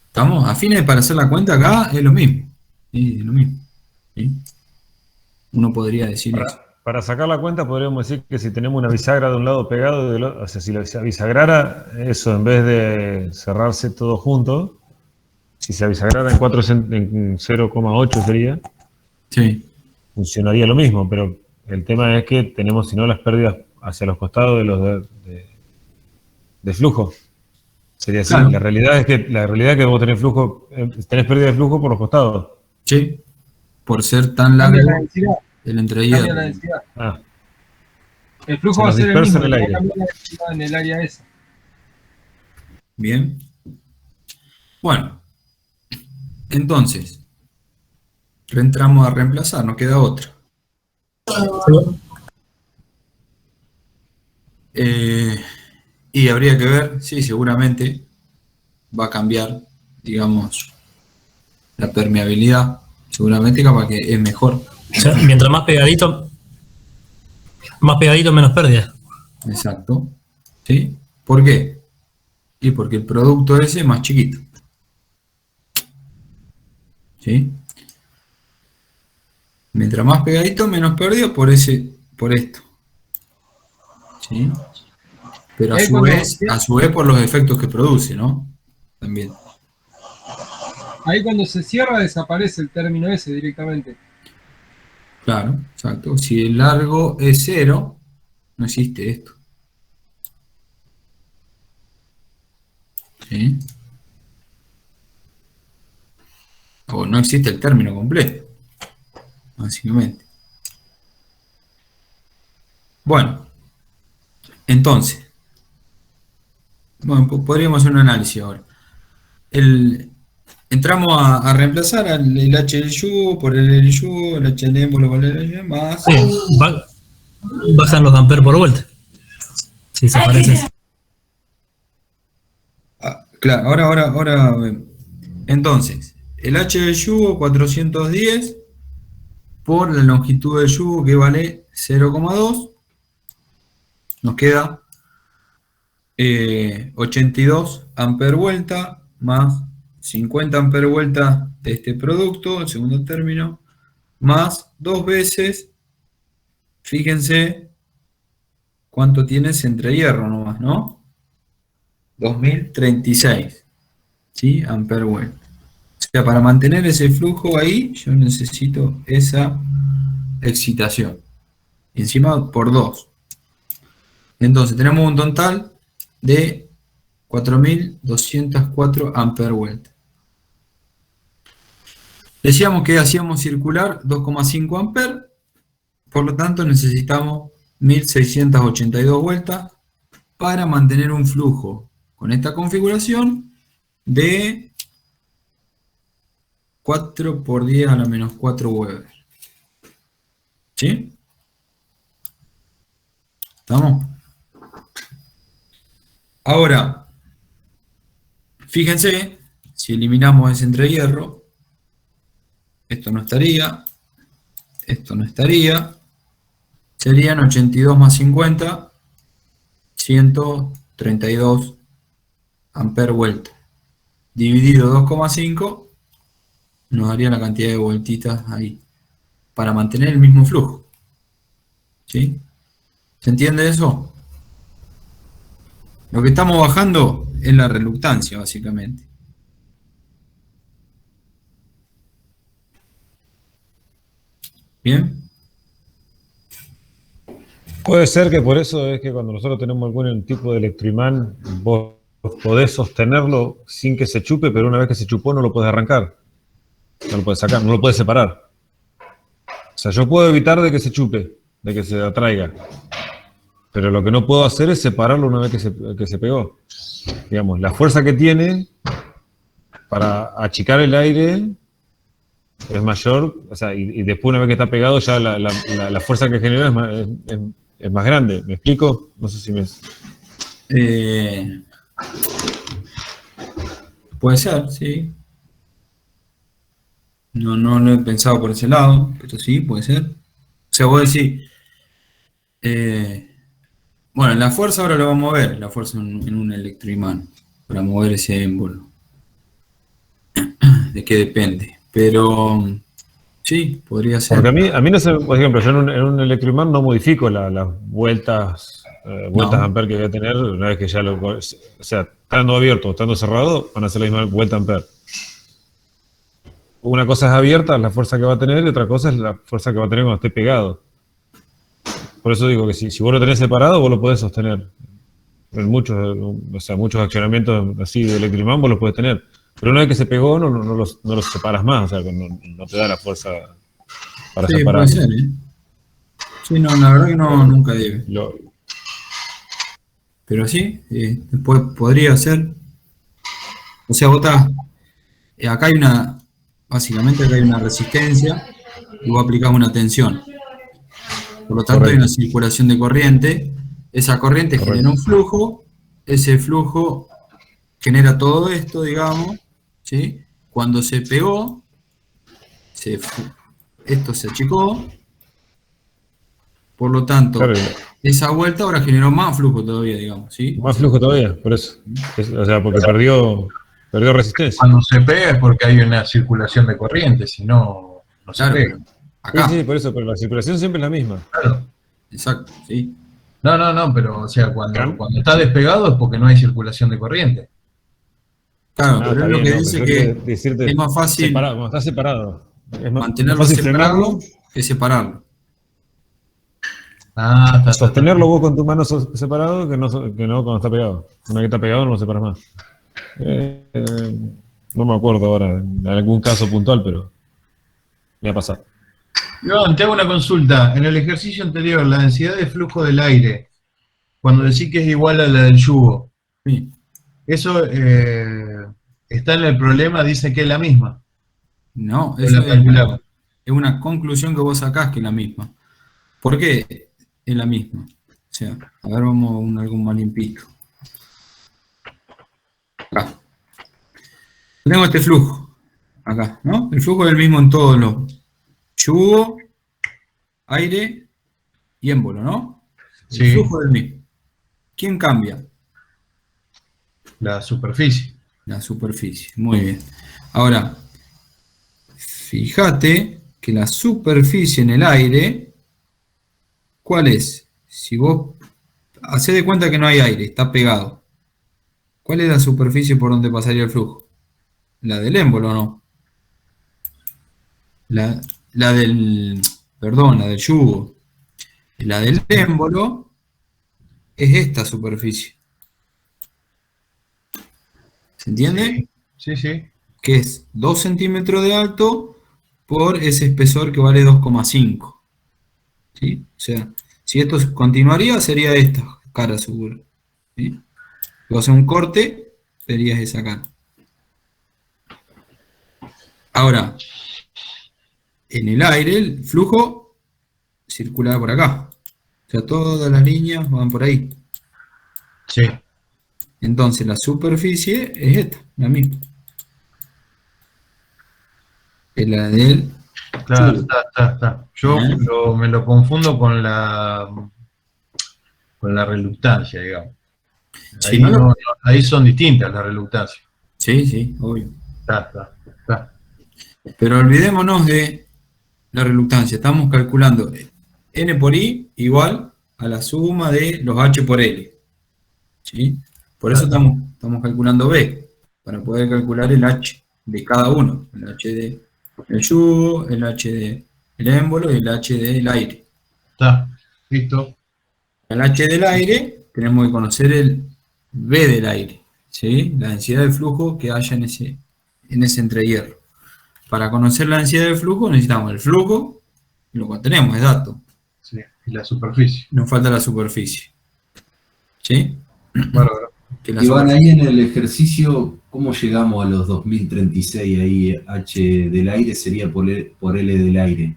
¿Estamos? A fines para hacer la cuenta acá es lo mismo. Sí, es lo mismo. ¿Sí? Uno podría decir eso. Para sacar la cuenta podríamos decir que si tenemos una bisagra de un lado pegado, del otro, o sea, si la bisagrara eso, en vez de cerrarse todo junto, si se bisagrara en 0,8 sería, Sí. funcionaría lo mismo, pero el tema es que tenemos, si no, las pérdidas hacia los costados de flujo. Sería así. Claro. La realidad es que vos tenés flujo, tenés pérdida de flujo por los costados. Sí. Por ser tan largo Cambia la densidad. el Cambia la entrehierro. densidad. Ah, El flujo Se va a nos ser el dispersa mismo, en el va a aire. cambiar la densidad en el área esa. Bien. Bueno. Entonces, entramos a reemplazar, no queda otra. Y habría que ver, sí, seguramente va a cambiar, digamos, la permeabilidad. Seguramente capaz que es mejor. O sea, mientras más pegadito, menos pérdida. Exacto. ¿Sí? ¿Por qué? Y porque el producto ese es más chiquito. ¿Sí? Mientras más pegadito, menos pérdida por esto. ¿Sí? Pero a su vez por los efectos que produce, ¿no? También. Ahí cuando se cierra desaparece el término ese directamente. Claro, exacto. Si el largo es 0, no existe esto. ¿Sí? O no existe el término completo, básicamente. Bueno, entonces, bueno, podríamos hacer un análisis ahora. Entramos a reemplazar el H del yugo por el L del yugo, el H del émbolo por el H más. Sí, bajan los amperes por vuelta. Si desaparece. Claro, ahora vemos. Entonces, el H del yugo 410 por la longitud del yugo que vale 0,2. Nos queda 82 amper vuelta más 50 amper vuelta de este producto, el segundo término, más 2 veces, fíjense cuánto tiene ese entrehierro nomás, ¿no? 2036, ¿sí? Amper vuelta. O sea, para mantener ese flujo ahí, yo necesito esa excitación. Y encima por 2. Entonces tenemos un total de 4204 amper vuelta. Decíamos que hacíamos circular 2,5 amper, por lo tanto necesitamos 1682 vueltas para mantener un flujo con esta configuración de 4 por 10 a la menos 4 Weber. ¿Sí? ¿Estamos? Ahora, fíjense, si eliminamos ese entrehierro, esto no estaría, serían 82 más 50, 132 amper vuelta. Dividido 2,5, nos daría la cantidad de vueltitas ahí, para mantener el mismo flujo. ¿Sí? ¿Se entiende eso? Lo que estamos bajando es la reluctancia, básicamente. ¿Bien? puede ser que por eso es que cuando nosotros tenemos algún tipo de electroimán, vos podés sostenerlo sin que se chupe, pero una vez que se chupó no lo podés arrancar. No lo podés sacar, no lo podés separar. O sea, yo puedo evitar de que se chupe, de que se atraiga. Pero lo que no puedo hacer es separarlo una vez que se pegó. Digamos, la fuerza que tiene para achicar el aire es mayor, o sea, y después una vez que está pegado ya la fuerza que genera es más grande. ¿Me explico? No sé si me... Puede ser, sí. No lo he pensado por ese lado, pero sí, puede ser. O sea, vos decís, Bueno, la fuerza ahora lo vamos a ver, la fuerza en un electroimán, para mover ese émbolo. ¿De qué depende? Pero sí, podría ser. Porque a mí no sé, por ejemplo, yo en un electroimán no modifico las vueltas, vueltas No. ampere que voy a tener una vez que ya lo. O sea, estando abierto o estando cerrado, van a ser la misma vuelta ampere. Una cosa es abierta, la fuerza que va a tener, y otra cosa es la fuerza que va a tener cuando esté pegado. Por eso digo que si vos lo tenés separado, vos lo podés sostener. En muchos, o sea, muchos accionamientos así de electroimán vos los podés tener. Pero una vez que se pegó, no los separas más, o sea, que no te da la fuerza para Sí, separar. puede ser, ¿eh? Sí, no, la verdad que no, nunca debe. Pero sí, después podría ser. O sea, acá hay básicamente acá hay una resistencia y vos aplicás una tensión. Por lo tanto, hay una circulación de corriente. Esa corriente genera un flujo. Ese flujo genera todo esto, digamos, ¿sí? Cuando se pegó, esto se achicó. Por lo tanto, Claro, esa vuelta ahora generó más flujo todavía, digamos, ¿sí? más flujo todavía, por eso. O sea, porque perdió resistencia. Cuando se pega es porque hay una circulación de corriente, si no, no se Claro, pega. acá, Sí, por eso, pero la circulación siempre es la misma. Claro. exacto, ¿sí? No, pero o sea, Acá. cuando está despegado es porque no hay circulación de corriente. Claro, Ah, pero está es lo bien, que no, dice pero que decirte es más fácil separado, cuando está separado. Es más mantenerlo fácil separado frenarlo, que separarlo. sostenerlo vos con tu mano separado que no cuando está pegado. Una vez que está pegado no lo separas más. No me acuerdo ahora en algún caso puntual, pero me ha pasado. Iván, te hago una consulta. En el ejercicio anterior, la densidad de flujo del aire, cuando decís que es igual a la del yugo, Sí. eso está en el problema, dice que es la misma. No, O eso la calculamos. es una conclusión que vos sacás que es la misma. ¿Por qué es la misma? O sea, a ver, vamos a algún más limpito. Acá. Tengo este flujo, acá, ¿no? El flujo es el mismo en todos los yugo, aire y émbolo, ¿no? El Sí, flujo es el mismo. ¿Quién cambia? la superficie. La superficie. Muy bien. Ahora, fíjate que la superficie en el aire, ¿cuál es? Si vos hacés de cuenta que no hay aire, está pegado. ¿Cuál es la superficie por donde pasaría el flujo? La del émbolo, ¿no? La del, perdón, la del yugo. La del émbolo es esta superficie. ¿Se entiende? Sí. Que es 2 centímetros de alto por ese espesor que vale 2,5. ¿Sí? O sea, si esto continuaría, sería esta cara segura. ¿Sí? Si vos haces un corte, verías esa cara. Ahora, en el aire, el flujo circula por acá. O sea, todas las líneas van por ahí. Sí. Entonces, la superficie es esta, la misma. Es la del Claro, yugo. está. Yo me lo confundo con la reluctancia, digamos. Sí, Ahí, ahí son distintas las reluctancias. sí, obvio. Está. Pero olvidémonos de la reluctancia. Estamos calculando N por I igual a la suma de los H por L. ¿Sí? Por eso estamos calculando B, para poder calcular el H de cada uno. El H del yugo, el H del émbolo y el H del aire. Está, listo. El H del aire tenemos que conocer el B del aire, ¿sí? La densidad de flujo que haya en ese entrehierro. Para conocer la densidad del flujo necesitamos el flujo, y lo que tenemos es dato. Sí, y la superficie. Nos falta la superficie. ¿Sí? Bárbaro. Iván, ahí en el ejercicio, ¿cómo llegamos a los 2036? Ahí H del aire sería por L del aire.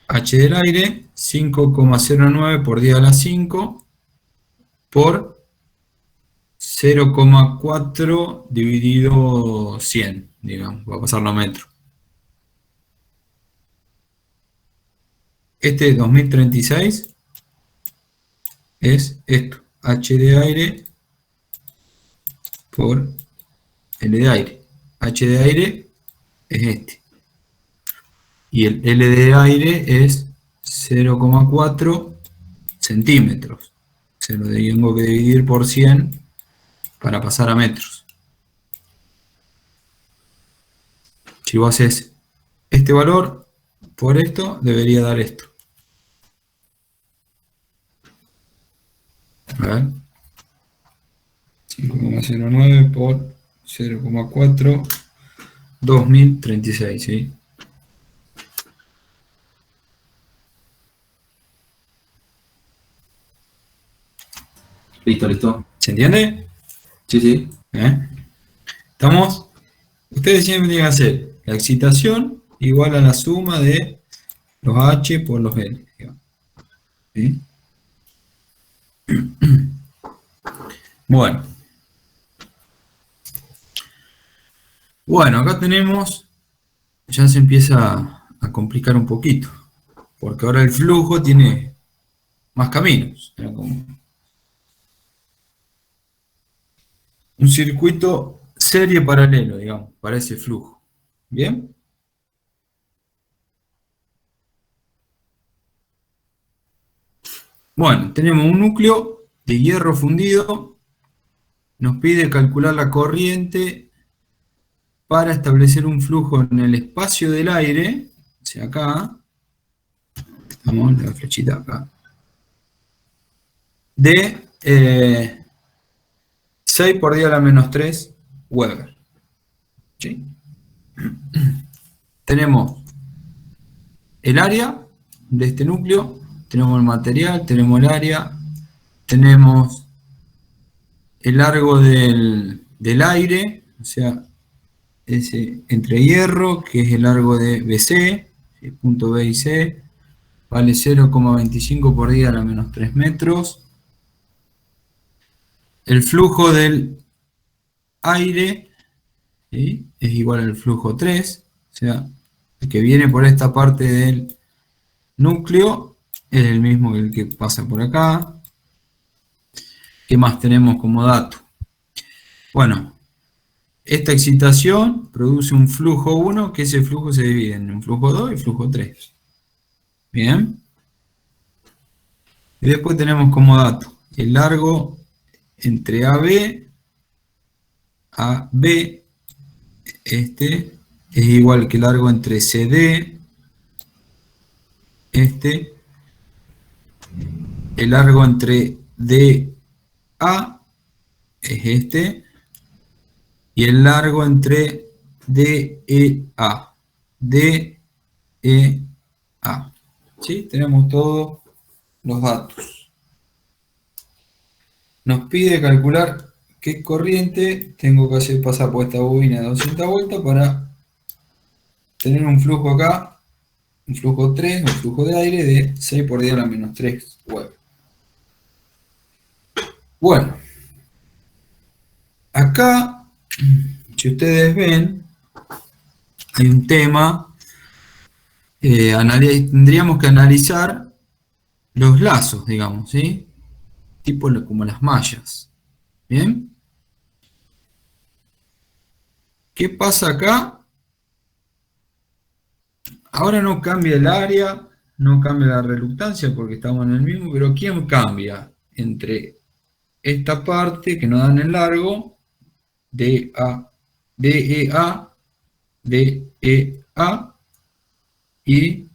H del aire, 5,09 por 10 a la 5 por 0,4 dividido 100, digamos, va a pasarlo a metro. Este 2036 es esto, H de aire por L de aire. H de aire es este. Y el L de aire es 0,4 centímetros. Se lo tengo que dividir por 100 para pasar a metros. Si vos haces este valor por esto, debería dar esto. A ver. 5,09 por 0,4, 2036, ¿sí? Listo, listo. ¿Se entiende? Sí, sí. Estamos. Ustedes siempre tienen que hacer la excitación igual a la suma de los H por los L. Digamos. ¿Sí? Bueno. Bueno, acá tenemos, ya se empieza a complicar un poquito, porque ahora el flujo tiene más caminos. Era como un circuito serie paralelo, digamos, para ese flujo. ¿Bien? Bueno, tenemos un núcleo de hierro fundido. Nos pide calcular la corriente para establecer un flujo en el espacio del aire, o sea, acá, estamos la flechita acá, de 6 por 10 a la menos 3 Weber. ¿Sí? Tenemos el área de este núcleo, tenemos el material, tenemos el área, tenemos el largo del aire, o sea, ese entre hierro, que es el largo de BC, ¿sí? Punto B y C, vale 0,25 por 10 a la menos 3 metros. El flujo del aire, ¿sí? Es igual al flujo 3, o sea, el que viene por esta parte del núcleo es el mismo que el que pasa por acá. ¿Qué más tenemos como dato? Bueno, esta excitación produce un flujo 1, que ese flujo se divide en un flujo 2 y flujo 3. Bien. Y después tenemos como dato el largo entre AB, este, es igual que el largo entre CD, este, el largo entre DA, es este, y el largo entre DEA. DEA. ¿Sí? Tenemos todos los datos. Nos pide calcular qué corriente tengo que hacer pasar por esta bobina de 200 vueltas para tener un flujo acá, un flujo 3, un flujo de aire de 6 por 10 a la menos 3 Weber. Bueno, acá, si ustedes ven, hay un tema, tendríamos que analizar los lazos, digamos, ¿sí? Tipo como las mallas. ¿Bien? ¿Qué pasa acá? Ahora no cambia el área, no cambia la reluctancia porque estamos en el mismo, pero ¿quién cambia entre esta parte que nos dan el largo, DEA, y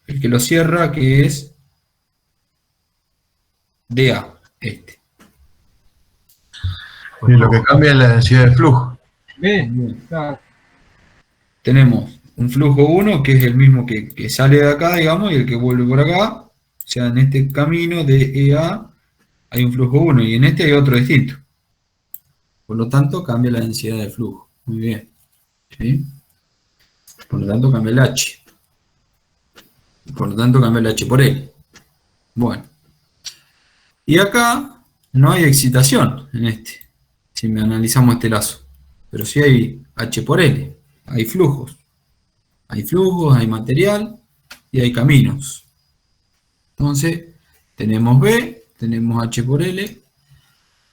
el que lo cierra, que es DA, este? Y lo que cambia es la densidad de flujo. Bien, claro. Tenemos un flujo 1 que es el mismo que sale de acá, digamos, y el que vuelve por acá. O sea, en este camino de EA hay un flujo 1 y en este hay otro distinto. Por lo tanto, cambia la densidad de flujo. Muy bien. ¿Sí? Por lo tanto, cambia el H. Por lo tanto, cambia el H por L. Bueno. Y acá no hay excitación en este, si me analizamos este lazo. Pero sí hay H por L. Hay flujos. Hay flujos, hay material y hay caminos. Entonces, tenemos B tenemos H por L.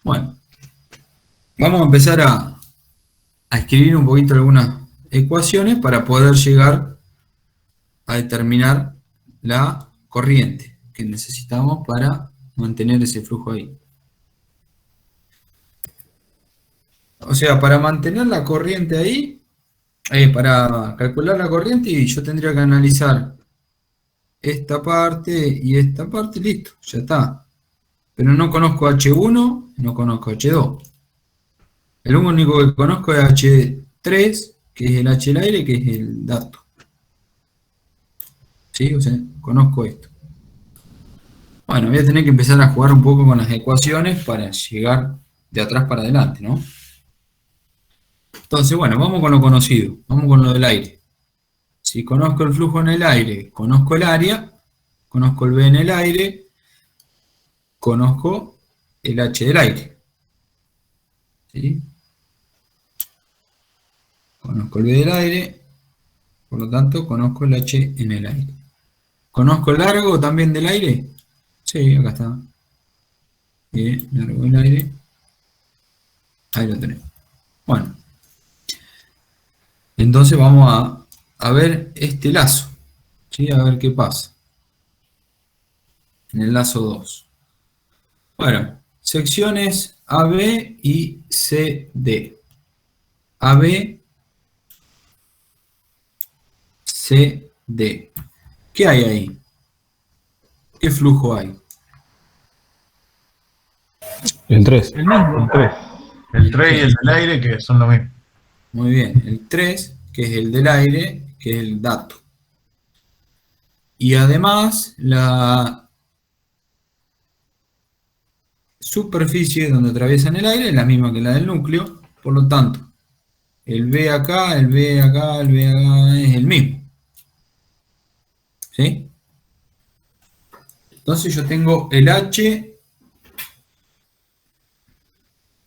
Bueno, vamos a empezar a escribir un poquito algunas ecuaciones para poder llegar a determinar la corriente que necesitamos para mantener ese flujo ahí. O sea, para mantener la corriente ahí, para calcular la corriente, y yo tendría que analizar esta parte y esta parte, listo, ya está. Pero no conozco H1, no conozco H2. El único que conozco es H3, que es el H del aire, que es el dato. ¿Sí? O sea, conozco esto. Bueno, voy a tener que empezar a jugar un poco con las ecuaciones para llegar de atrás para adelante, ¿no? Entonces, bueno, vamos con lo conocido, vamos con lo del aire. Si conozco el flujo en el aire, conozco el área, conozco el V en el aire, conozco el H del aire. ¿Sí? Conozco el V del aire, por lo tanto, conozco el H en el aire. ¿Conozco el largo también del aire? Sí, acá está. Bien, largo del aire. Ahí lo tenemos. Bueno. Entonces vamos a ver este lazo. ¿Sí? A ver qué pasa. En el lazo 2. Bueno, secciones AB y CD. AB, CD. ¿Qué hay ahí? ¿Qué flujo hay? El 3. El mismo. 3. El 3 y el del aire, que son lo mismo. Muy bien, el 3, que es el del aire, que es el dato. Y además, la superficie donde atraviesan el aire es la misma que la del núcleo, por lo tanto, el V acá, el V acá, el V acá es el mismo. ¿Sí? Entonces yo tengo el H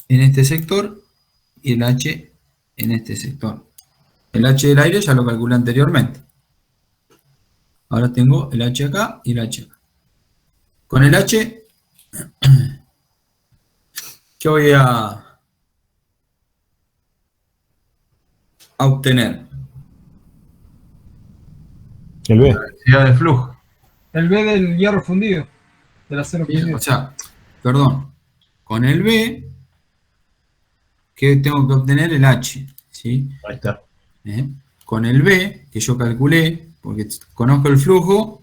en este sector y el H en este sector. El H del aire ya lo calculé anteriormente. Ahora tengo el H acá y el H acá. Con el H, ¿qué voy a obtener? El B. Densidad de flujo. El B del hierro fundido. Del acero fundido. O sea, perdón, con el B, ¿qué tengo que obtener? El H. ¿Sí? Ahí está. Con el B, que yo calculé, porque conozco el flujo,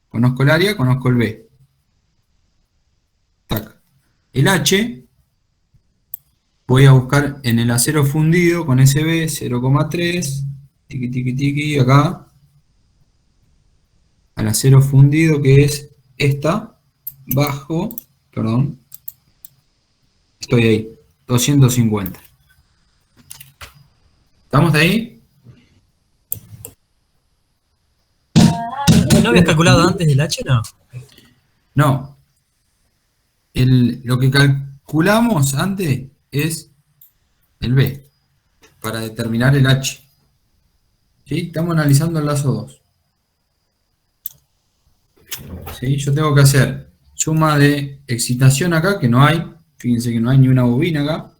conozco el área, conozco el B. Tac. El H, voy a buscar en el acero fundido con ese B, 0,3, tiqui, tiqui, tiqui, acá, al acero fundido que es esta, bajo, perdón, estoy ahí, 250. ¿Estamos ahí? ¿No habías calculado antes del H? No. No. Lo que calculamos antes es el B, para determinar el H. ¿Sí? Estamos analizando el lazo 2. ¿Sí? Yo tengo que hacer suma de excitación acá, que no hay. Fíjense que no hay ni una bobina acá.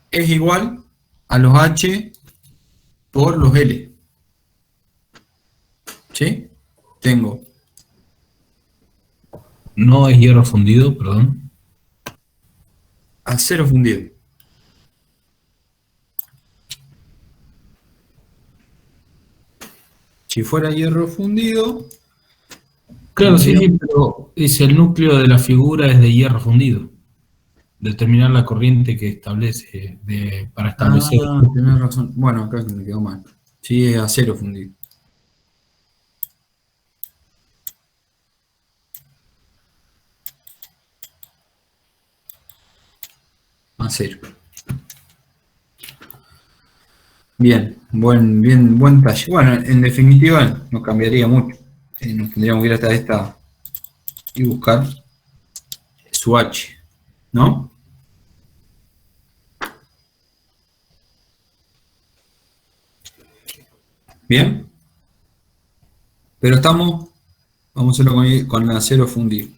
Es igual a los H por los L. ¿Sí? Tengo. No es hierro fundido, perdón. Acero fundido. Si fuera hierro fundido, Claro, sí, sí, pero es el núcleo de la figura es de hierro fundido. Determinar la corriente que establece para establecer. tenés razón. Bueno, acá me quedó mal. Sí, es acero fundido. Acero. Bien, buen talle. Bueno, en definitiva no cambiaría mucho. Nos tendríamos que ir hasta esta y buscar su H, ¿no? Bien. Pero vamos a hacerlo con el acero fundido.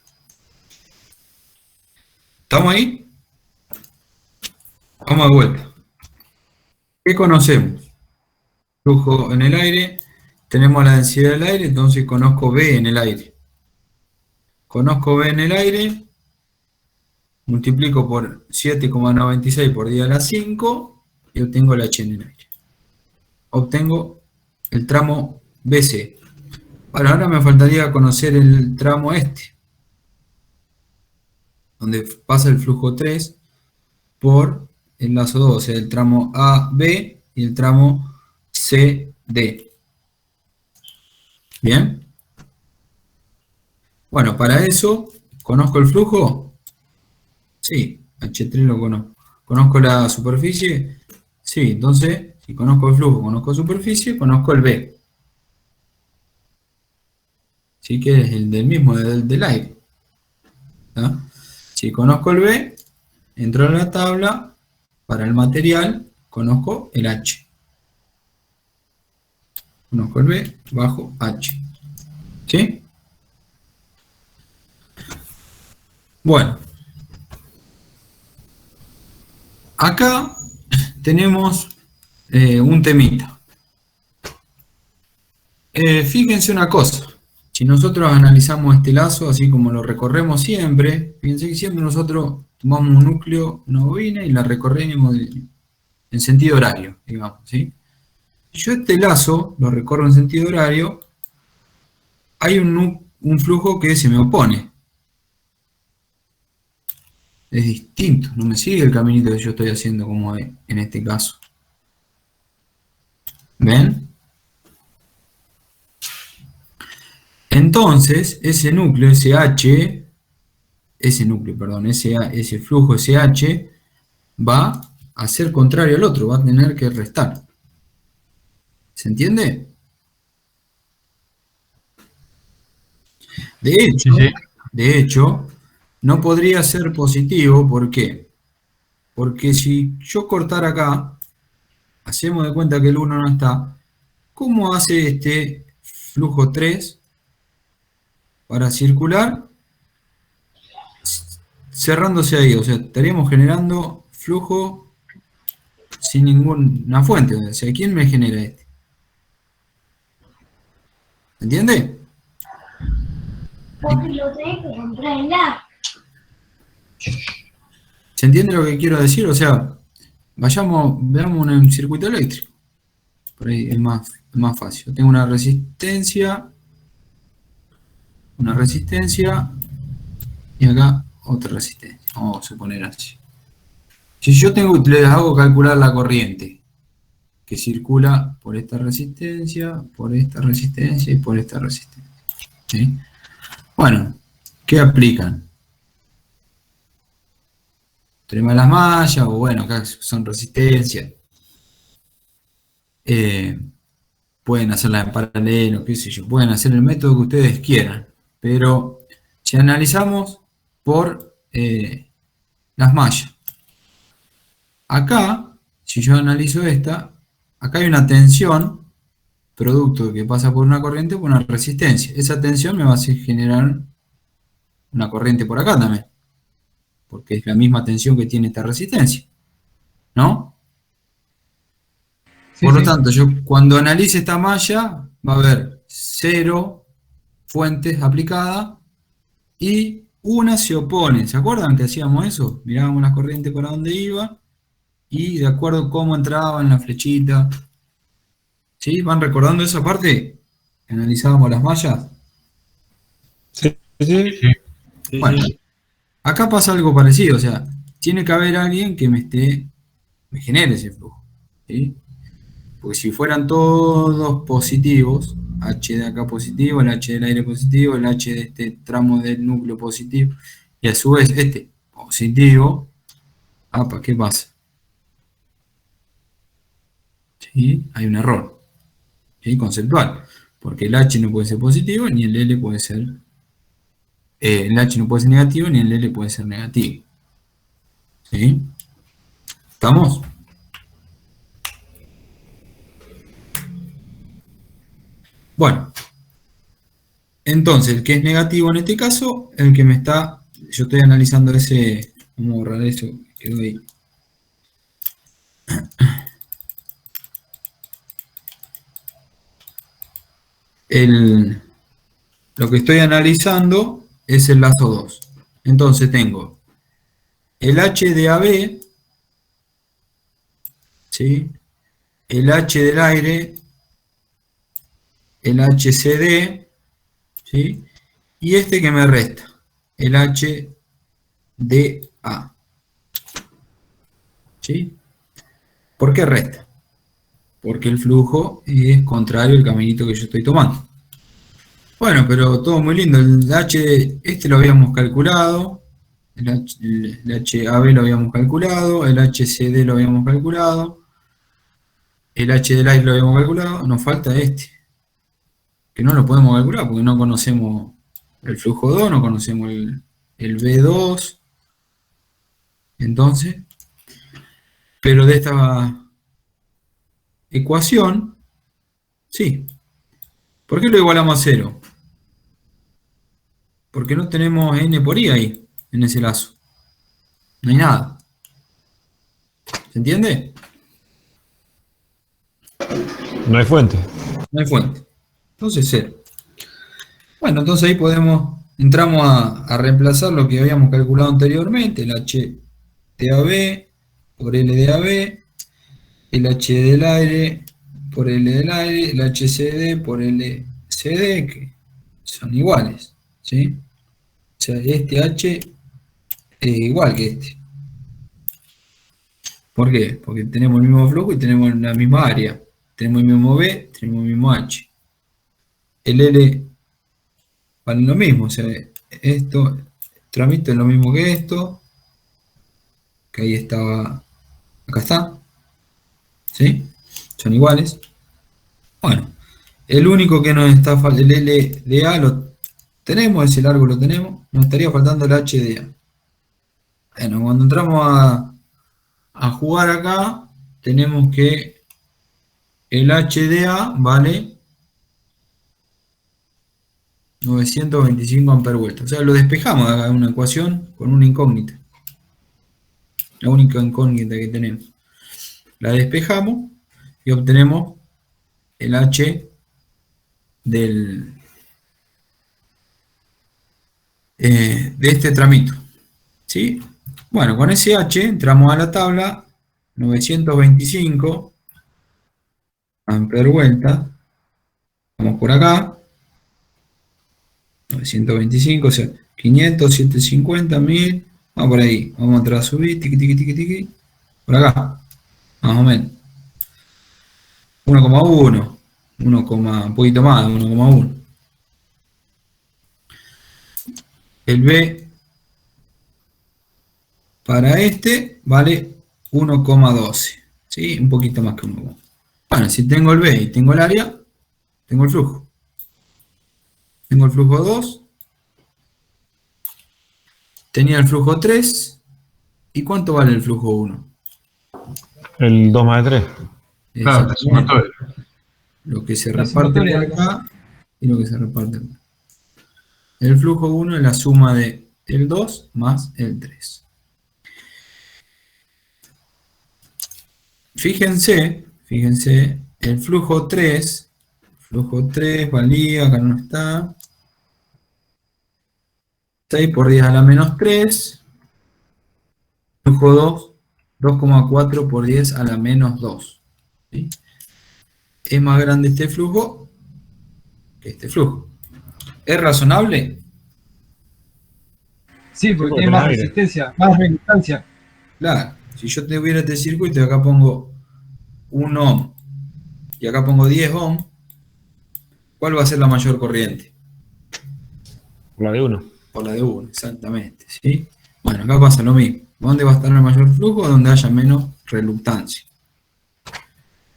¿Estamos ahí? Vamos de vuelta. ¿Qué conocemos? Flujo en el aire, tenemos la densidad del aire, entonces conozco B en el aire. Conozco B en el aire, multiplico por 7,96 por 10 a la 5 y obtengo el H en el aire. Obtengo el tramo BC. Ahora me faltaría conocer el tramo este, donde pasa el flujo 3 por el lazo 2, o sea, el tramo AB y el tramo CD. ¿Bien? Bueno, para eso, ¿conozco el flujo? Sí, H3 lo conozco. ¿Conozco la superficie? Sí, entonces, si conozco el flujo, conozco superficie, conozco el B. Sí, que es el del mismo, del aire. ¿Tá? Si conozco el B, entro en la tabla, para el material, conozco el H. Conozco el B bajo H. ¿Sí? Bueno. Acá tenemos un temita. Fíjense una cosa. Si nosotros analizamos este lazo, así como lo recorremos siempre, fíjense que siempre nosotros tomamos un núcleo, una bobina, y la recorremos en sentido horario, digamos, ¿sí? Si yo este lazo lo recorro en sentido horario, hay un flujo que se me opone. Es distinto, no me sigue el caminito que yo estoy haciendo como en este caso. ¿Ven? Entonces, ese núcleo, ese flujo SH va a ser contrario al otro, va a tener que restar. ¿Se entiende? De hecho, no podría ser positivo, ¿por qué? Porque si yo cortara acá, hacemos de cuenta que el 1 no está, ¿cómo hace este flujo 3 para circular cerrándose ahí? O sea, estaríamos generando flujo sin ninguna fuente. O sea, ¿quién me genera este? ¿Entiende? Porque lo tenés que comprar en la. ¿Se entiende lo que quiero decir? O sea, veamos un circuito eléctrico. Por ahí es más fácil. Yo tengo una resistencia, y acá otra resistencia. Vamos a suponer así. Si yo les hago calcular la corriente que circula por esta resistencia y por esta resistencia. ¿Sí? Bueno, ¿qué aplican? Trema de las mallas, o bueno, acá son resistencias. Pueden hacerla en paralelo, qué sé yo, pueden hacer el método que ustedes quieran. Pero si analizamos por las mallas, acá, si yo analizo esta, acá hay una tensión, producto que pasa por una corriente, por una resistencia. Esa tensión me va a hacer generar una corriente por acá también, porque es la misma tensión que tiene esta resistencia, ¿no? Sí, Por lo sí. tanto, yo cuando analice esta malla, va a haber 0 fuentes aplicadas y una se opone. ¿Se acuerdan que hacíamos eso? Mirábamos la corriente para dónde iba y de acuerdo a cómo entraba en la flechita. ¿Sí? ¿Van recordando esa parte? Analizábamos las mallas. Sí. Bueno, acá pasa algo parecido, o sea, tiene que haber alguien que me genere ese flujo, ¿sí? Porque si fueran todos positivos, H de acá positivo, el H del aire positivo, el H de este tramo del núcleo positivo, y a su vez este positivo, ¿qué pasa? ¿Sí? Hay un error, ¿sí? Conceptual, porque el H no puede ser positivo, ni el L puede ser, el H no puede ser negativo, ni el L puede ser negativo. ¿Sí? ¿Estamos? Bueno, entonces el que es negativo en este caso, yo estoy analizando ese Vamos a borrar eso que quedó ahí. Lo que estoy analizando es el lazo 2. Entonces tengo el H de AB, ¿sí? El H del aire, el HCD, ¿sí? Y este que me resta, el HDA. ¿Sí? ¿Por qué resta? Porque el flujo es contrario al caminito que yo estoy tomando. Bueno, pero todo muy lindo. El H, este lo habíamos calculado. El HAB lo habíamos calculado. El HCD lo habíamos calculado. El H del aire lo habíamos calculado. Nos falta este. Que no lo podemos calcular porque no conocemos el flujo 2, no conocemos el B2. Entonces, pero de esta ecuación, sí. ¿Por qué lo igualamos a 0? Porque no tenemos n por i ahí, en ese lazo. No hay nada. ¿Se entiende? No hay fuente. No hay fuente. Entonces 0. Bueno, entonces ahí entramos a reemplazar lo que habíamos calculado anteriormente, el H de AB por L de AB, el H del aire por L del aire, el HCD por LCD, que son iguales, ¿sí? O sea, este H es igual que este. ¿Por qué? Porque tenemos el mismo flujo y tenemos la misma área. Tenemos el mismo B, tenemos el mismo H. El L vale lo mismo, o sea, esto, tramito es lo mismo que esto, que ahí estaba, acá está, ¿sí? Son iguales. Bueno, el único que nos está faltando, el L de A lo tenemos, ese largo lo tenemos, nos estaría faltando el H de A. Bueno, cuando entramos a jugar acá, tenemos que el H de A vale 925 amperes. O sea, lo despejamos acá en una ecuación con una incógnita. La única incógnita que tenemos. La despejamos y obtenemos el H de este tramito. ¿Sí? Bueno, con ese H entramos a la tabla 925 amperes vuelta. Vamos por acá. 925, o sea, 500, 750, 1000. Vamos por ahí. Vamos a entrar a subir. Tiqui, tiqui, tiqui, tiqui. Por acá. Más o menos. 1,1. Un poquito más de 1,1. El B para este vale 1,12. ¿Sí? Un poquito más que 1,1. Bueno, si tengo el B y tengo el área, tengo el flujo. Tengo el flujo 2. Tenía el flujo 3. ¿Y cuánto vale el flujo 1? El 2 más de 3. Claro, la sumatoria. Lo que se La reparte por sumatoria. acá y lo que se reparte por acá. El flujo 1 es la suma de el 2 más el 3. Fíjense, el flujo 3 valía, acá no está, 6 por 10 a la menos 3, flujo 2, 2,4 por 10 a la menos 2. ¿Sí? Es más grande este flujo que este flujo. ¿Es razonable? Sí, porque Porque tiene más tiene aire. resistencia, más reluctancia. Claro, si yo tuviera este circuito y acá pongo 1 ohm y acá pongo 10 ohm, ¿cuál va a ser la mayor corriente? La de 1. Por la de 1, exactamente. ¿Sí? Bueno, acá pasa lo mismo. ¿Dónde va a estar el mayor flujo? Donde haya menos reluctancia.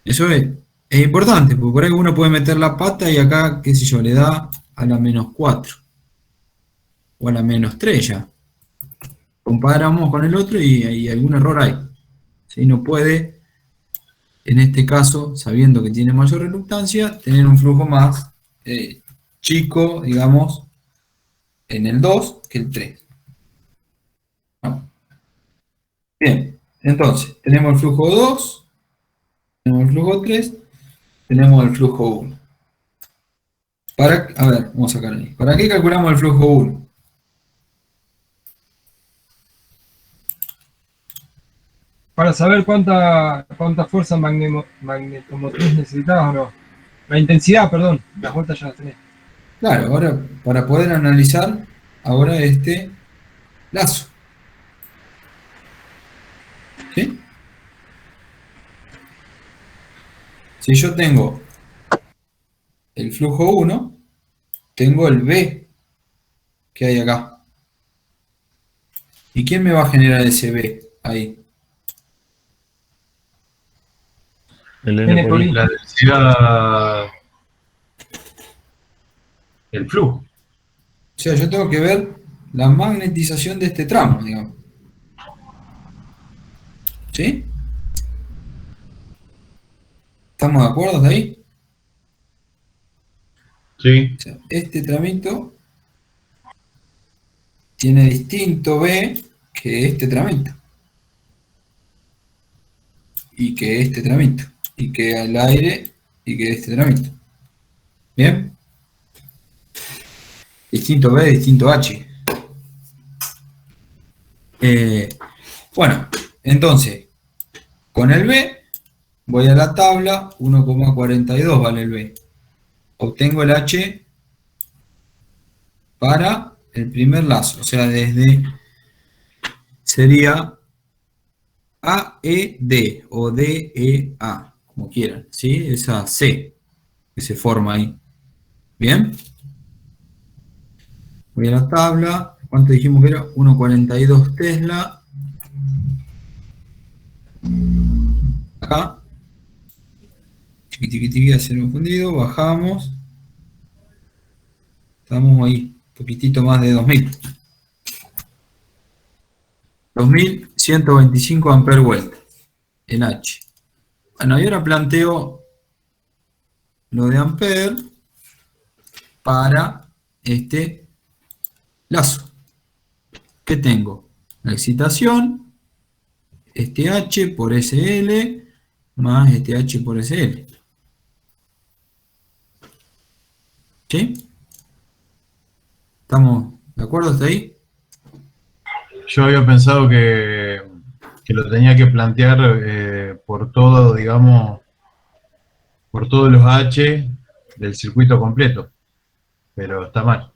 Eso es importante, porque por ahí uno puede meter la pata y acá, qué sé yo, le da a la menos 4 o a la menos 3 ya. Comparamos con el otro y algún error hay. ¿Sí? No puede, en este caso, sabiendo que tiene mayor reluctancia, tener un flujo más chico, digamos, en el 2 que el 3. ¿No? Bien, entonces, tenemos el flujo 2, tenemos el flujo 3, tenemos el flujo 1. A ver, vamos a sacar ahí. ¿Para qué calculamos el flujo 1? Para saber cuánta fuerza magnetomotriz necesitabas o no. La intensidad, perdón. Las vueltas ya las tenés. Claro, ahora para poder analizar ahora este lazo. ¿Sí? Si yo tengo el flujo 1, tengo el B que hay acá. ¿Y quién me va a generar ese B ahí? El N por I. La densidad, el flujo. O sea, yo tengo que ver la magnetización de este tramo, digamos. ¿Sí? ¿Estamos de acuerdo hasta ahí? Sí. O sea, este tramito tiene distinto B que este tramito. Y que este tramito. Y que el aire y que este tramito. ¿Bien? Distinto B, distinto H. Bueno, entonces, con el B, voy a la tabla, 1,42 vale el B. Obtengo el H para el primer lazo, o sea, sería AED o DEA, como quieran, ¿sí? Esa C que se forma ahí. ¿Bien? Voy a la tabla, ¿cuánto dijimos que era? 1,42 Tesla. Acá. Chiqui, acero fundido, bajamos. Estamos ahí, un poquitito más de 2000. 2125 amperes vuelta en H. Bueno, y ahora planteo lo de ampere para este lazo. ¿Qué tengo? La excitación, este H por SL más este H por SL. ¿Sí? ¿Estamos de acuerdo hasta ahí? Yo había pensado que lo tenía que plantear por todo, digamos, por todos los H del circuito completo, pero está mal.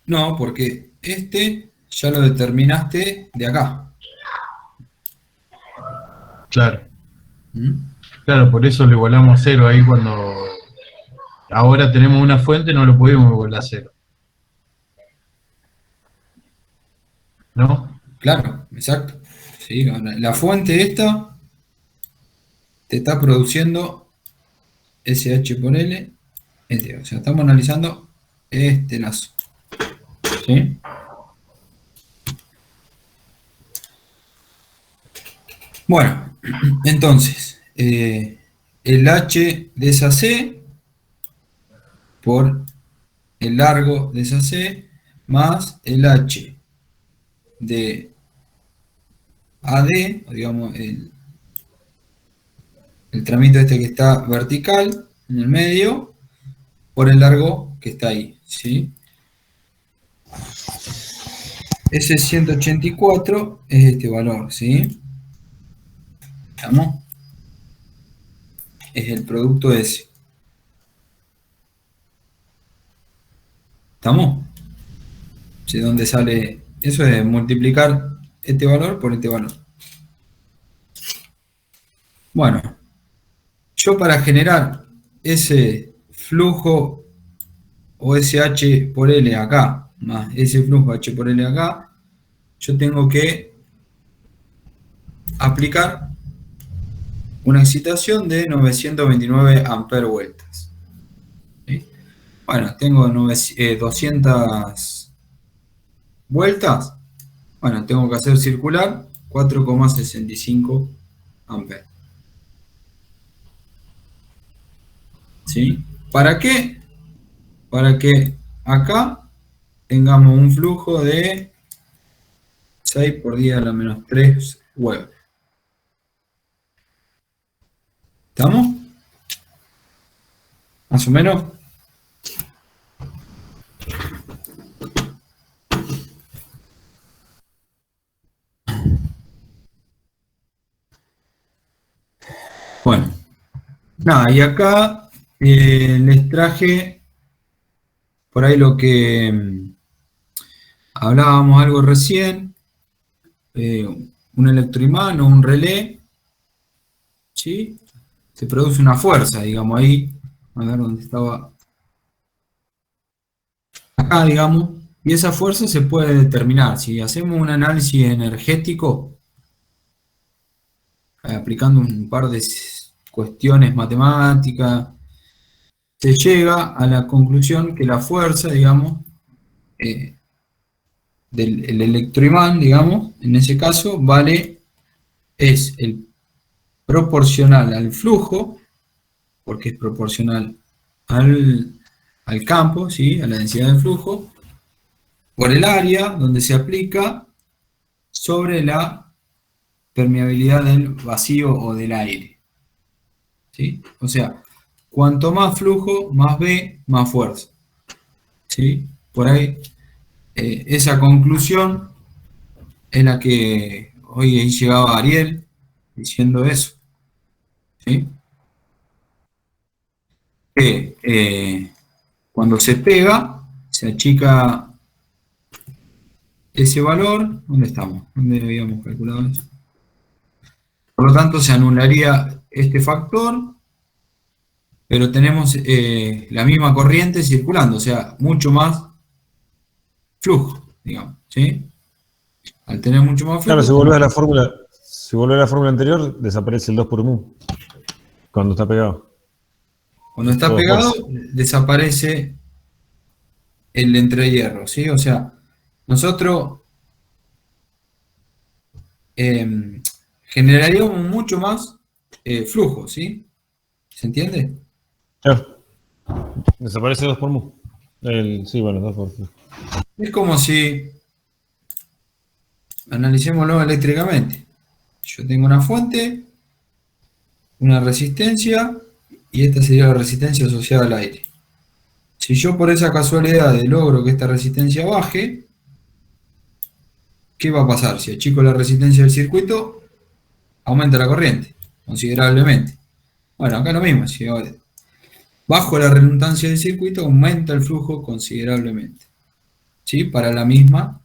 No, porque este ya lo determinaste de acá. Claro, ¿Mm? claro, por eso lo igualamos a cero ahí cuando ahora tenemos una fuente, no lo podemos igualar a cero. ¿No? Claro, exacto. Sí, la fuente esta te está produciendo SH por L. O sea, estamos analizando este lazo. ¿Sí? Bueno, entonces, el H de esa C por el largo de esa C más el H de AD, digamos, el tramito este que está vertical en el medio, por el largo que está ahí, ¿sí? Ese 184 es este valor, ¿sí? ¿Estamos? Es el producto ese. ¿Estamos? ¿Sí? ¿Dónde sale? Eso es multiplicar este valor por este valor. Bueno, yo para generar ese flujo o ese H por L acá, más ese flujo H por L acá, yo tengo que aplicar una excitación de 929 amperes vueltas. ¿Sí? Bueno, tengo 200 vueltas. Bueno, tengo que hacer circular 4,65 amperes. ¿Sí? ¿Para qué? Para que acá tengamos un flujo de, o 6 por 10 a la menos 3 huevos. ¿Estamos? Más o menos. Bueno, nada, y acá les traje por ahí lo que hablábamos algo recién, un electroimán o un relé, ¿sí? Se produce una fuerza, digamos, ahí, a ver dónde estaba, acá, digamos, y esa fuerza se puede determinar. Si hacemos un análisis energético, aplicando un par de cuestiones matemáticas, se llega a la conclusión que la fuerza, digamos, del electroimán, digamos, en ese caso, es el proporcional al flujo, porque es proporcional al campo, ¿sí? A la densidad del flujo, por el área donde se aplica sobre la permeabilidad del vacío o del aire, ¿sí? O sea, cuanto más flujo, más B, más fuerza, ¿sí? Por ahí, esa conclusión es la que hoy llegaba Ariel diciendo eso, ¿sí? Que cuando se pega, se achica ese valor. ¿Dónde estamos? ¿Dónde habíamos calculado eso? Por lo tanto, se anularía este factor, pero tenemos la misma corriente circulando, o sea, mucho más flujo, digamos, ¿sí? Al tener mucho más flujo... Claro, si volvés a la fórmula anterior, desaparece el 2 por mu, cuando está pegado. Cuando está Todo pegado, fuerza. desaparece el entrehierro, ¿sí? O sea, nosotros generaríamos mucho más flujo, ¿sí? ¿Se entiende? Claro. Desaparece 2 por mu. Sí, bueno, 2 por mu. Es como si, analicémoslo eléctricamente. Yo tengo una fuente, una resistencia, y esta sería la resistencia asociada al aire. Si yo por esa casualidad logro que esta resistencia baje, ¿qué va a pasar? Si achico la resistencia del circuito, aumenta la corriente considerablemente. Bueno, acá lo mismo, si bajo la redundancia del circuito, aumenta el flujo considerablemente, ¿sí? Para la misma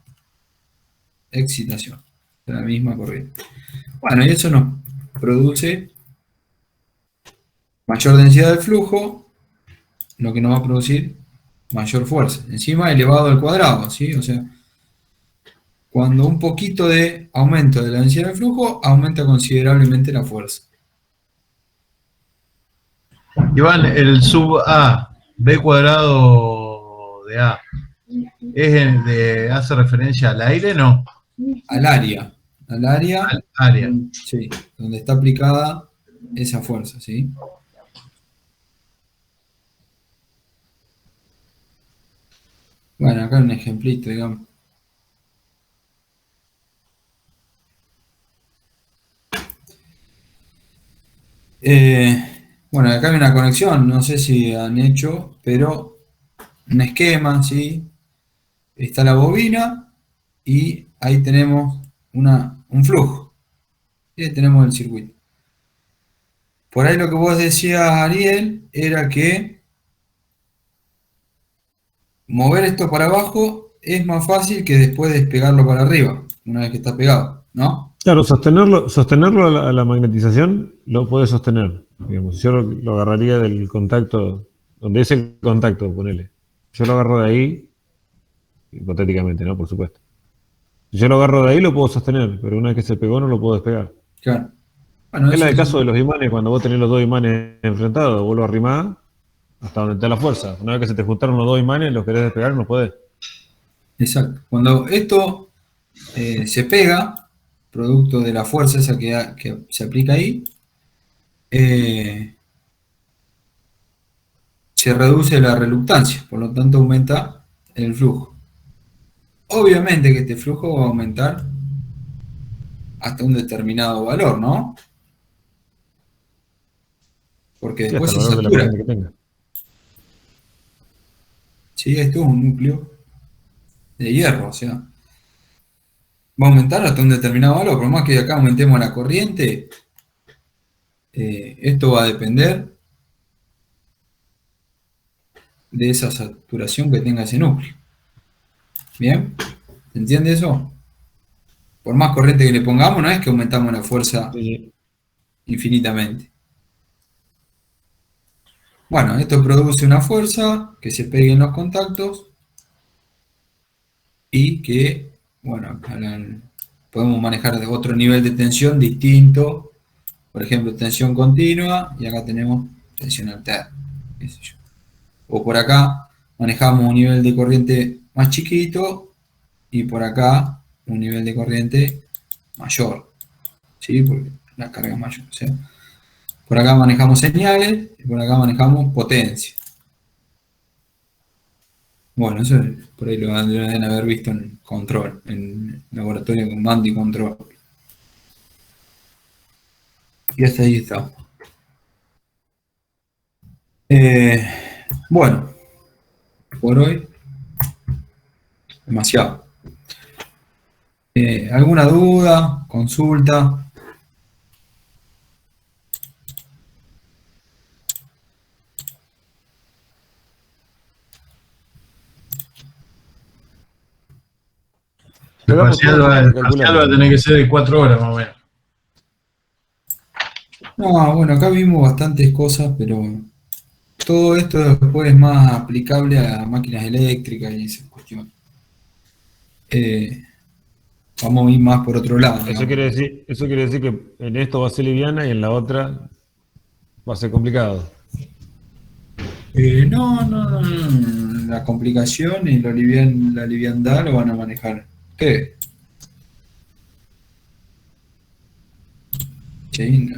excitación, para la misma corriente. Bueno, y eso nos produce mayor densidad de flujo, lo que nos va a producir mayor fuerza. Encima elevado al cuadrado, ¿sí? O sea, cuando un poquito de aumento de la densidad de flujo, aumenta considerablemente la fuerza. Iván, el sub A, B cuadrado de A, ¿hace referencia al aire? No. Al área. Al área. Al área. Sí, donde está aplicada esa fuerza, ¿sí? Bueno, acá un ejemplito, digamos. Bueno, acá hay una conexión, no sé si han hecho, pero un esquema, ¿sí? Está la bobina y ahí tenemos un flujo. Y ahí tenemos el circuito. Por ahí lo que vos decías, Ariel, era que mover esto para abajo es más fácil que después despegarlo para arriba, una vez que está pegado, ¿no? Claro, sostenerlo a la magnetización lo puede sostener. Digamos, yo lo agarraría del contacto, donde es el contacto, ponele. Yo lo agarro de ahí, hipotéticamente, ¿no? Por supuesto. Si yo lo agarro de ahí, lo puedo sostener, pero una vez que se pegó no lo puedo despegar. Claro. Bueno, Es la del eso caso de los imanes, cuando vos tenés los dos imanes enfrentados, vos lo arrimás hasta donde está la fuerza. Una vez que se te juntaron los dos imanes, los querés despegar, no podés. Exacto. Cuando esto se pega, producto de la fuerza esa que se aplica ahí, se reduce la reluctancia, por lo tanto aumenta el flujo. Obviamente que este flujo va a aumentar hasta un determinado valor, ¿no? Porque Sí, después hasta se el valor de la satura. corriente que tenga. Sí, esto es un núcleo de hierro, o sea, va a aumentar hasta un determinado valor. Por más que acá aumentemos la corriente, esto va a depender de esa saturación que tenga ese núcleo. ¿Bien? ¿Se entiende eso? Por más corriente que le pongamos, no es que aumentamos la fuerza Sí. infinitamente. Bueno, esto produce una fuerza que se pegue en los contactos y que, bueno, podemos manejar de otro nivel de tensión distinto. Por ejemplo, tensión continua y acá tenemos tensión alterna, qué sé yo. O por acá manejamos un nivel de corriente más chiquito y por acá un nivel de corriente mayor, ¿sí? Porque la carga es mayor. O sea, por acá manejamos señales y por acá manejamos potencia. Bueno, eso por ahí lo deben haber visto en control, en laboratorio con mando y control. Y hasta ahí está. Bueno, por hoy, demasiado. ¿Alguna duda? ¿Consulta? El Hagamos todo parcial para el calcular. parcial va a tener que ser de 4 horas más o menos. No, bueno, acá vimos bastantes cosas, pero todo esto después es más aplicable a máquinas eléctricas y esas cuestiones. Vamos a ir más por otro lado, Eso digamos. quiere decir que en esto va a ser liviana y en la otra va a ser complicado. No. La complicación y la liviandad lo van a manejar ustedes. ¿Sí?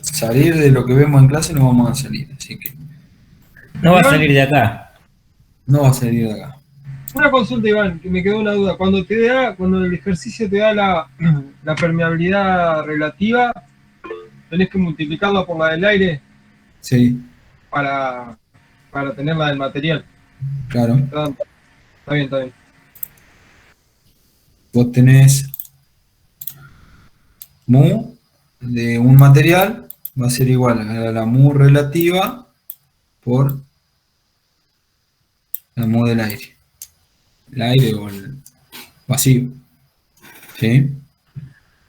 Salir de lo que vemos en clase no vamos a salir, así que No va a salir de acá. no va a salir de acá. Una consulta, Iván, que me quedó una duda. Cuando el ejercicio te da la permeabilidad relativa, tenés que multiplicarla por la del aire Sí, para tener la del material. claro. Está bien. Vos tenés mu de un material, va a ser igual a la mu relativa por la mu del aire. El aire o el vacío. ¿Sí?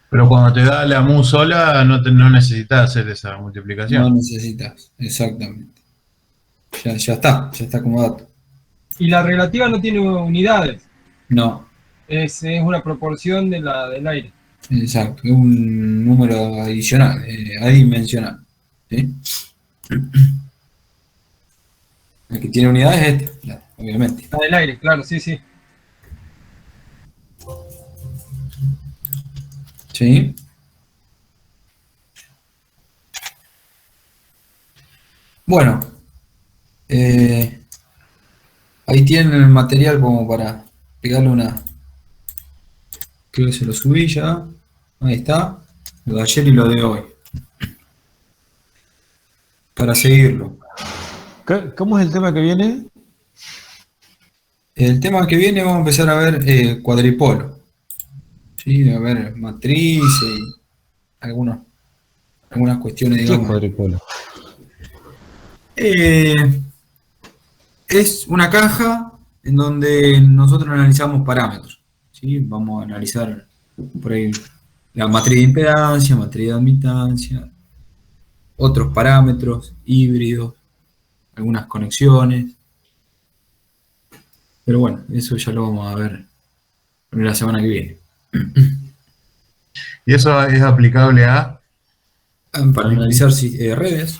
Pero cuando te da la mu sola, no necesitas hacer esa No multiplicación. necesitas, exactamente. Ya está como dato. Y la relativa no tiene unidades. No, Es una proporción de la del aire. exacto, es un número adicional, adimensional. ¿Sí? El que tiene unidades es este, claro, obviamente. La del aire, claro, sí. ¿Sí? Bueno, ahí tienen el material como para pegarle una. Creo que se lo subí ya. Ahí está. Lo de ayer y lo de hoy. Para seguirlo. ¿Cómo es el tema que viene? El tema que viene vamos a empezar a ver cuadripolo. ¿Sí? A ver matrices y algunas cuestiones, ¿Qué es digamos. cuadripolo? Es una caja en donde nosotros analizamos parámetros. ¿Sí? Vamos a analizar por ahí la matriz de impedancia, matriz de admitancia, otros parámetros, híbridos, algunas conexiones. Pero bueno, eso ya lo vamos a ver la semana que viene. Y eso es aplicable a... Para analizar redes,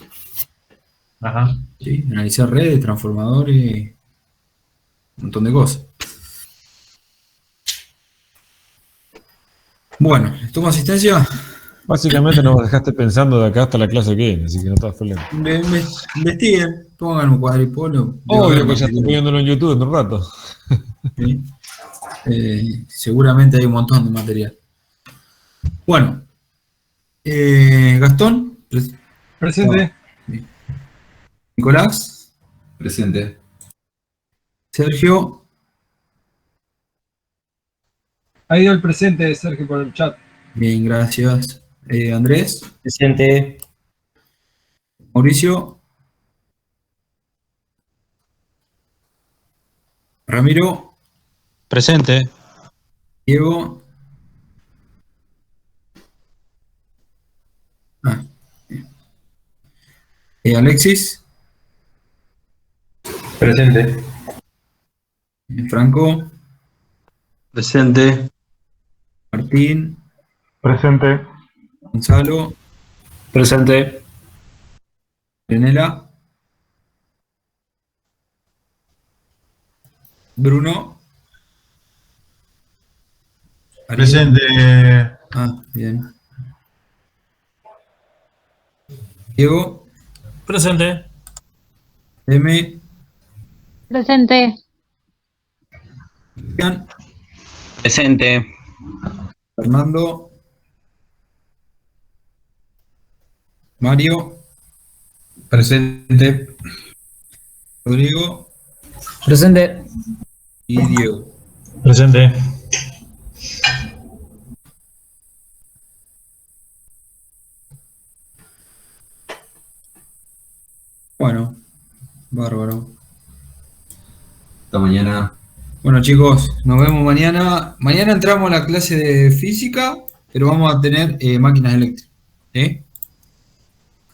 Ajá. ¿sí? Analizar redes, transformadores, un montón de cosas. Bueno, ¿toma asistencia? Básicamente nos dejaste pensando de acá hasta la clase que viene, así que no te das problema. Investiguen, pongan un cuadripolo. Obvio que ya estoy poniéndolo en YouTube en un rato. ¿Sí? Seguramente hay un montón de material. Bueno, Gastón, Presente. Nicolás, Presente. Sergio, Ha ido el presente de Sergio por el chat. bien, gracias. Andrés, Presente. Mauricio, Ramiro, Presente. Diego. Alexis, Presente. Franco, Presente. Martín, Presente. Gonzalo, Presente. Renela, Bruno, Ariel. Presente. Bien. Diego, Presente. M, Presente. Cristian, Presente. Fernando, Mario, Presente. Rodrigo Presente. y Diego. Presente. Bueno, bárbaro. Hasta mañana. Bueno, chicos, nos vemos mañana. Mañana entramos a la clase de física, pero vamos a tener máquinas eléctricas.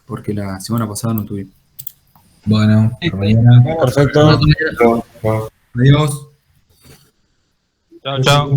Porque la semana pasada no tuvimos. Bueno, hasta mañana. Perfecto. Adiós. Chao, chao.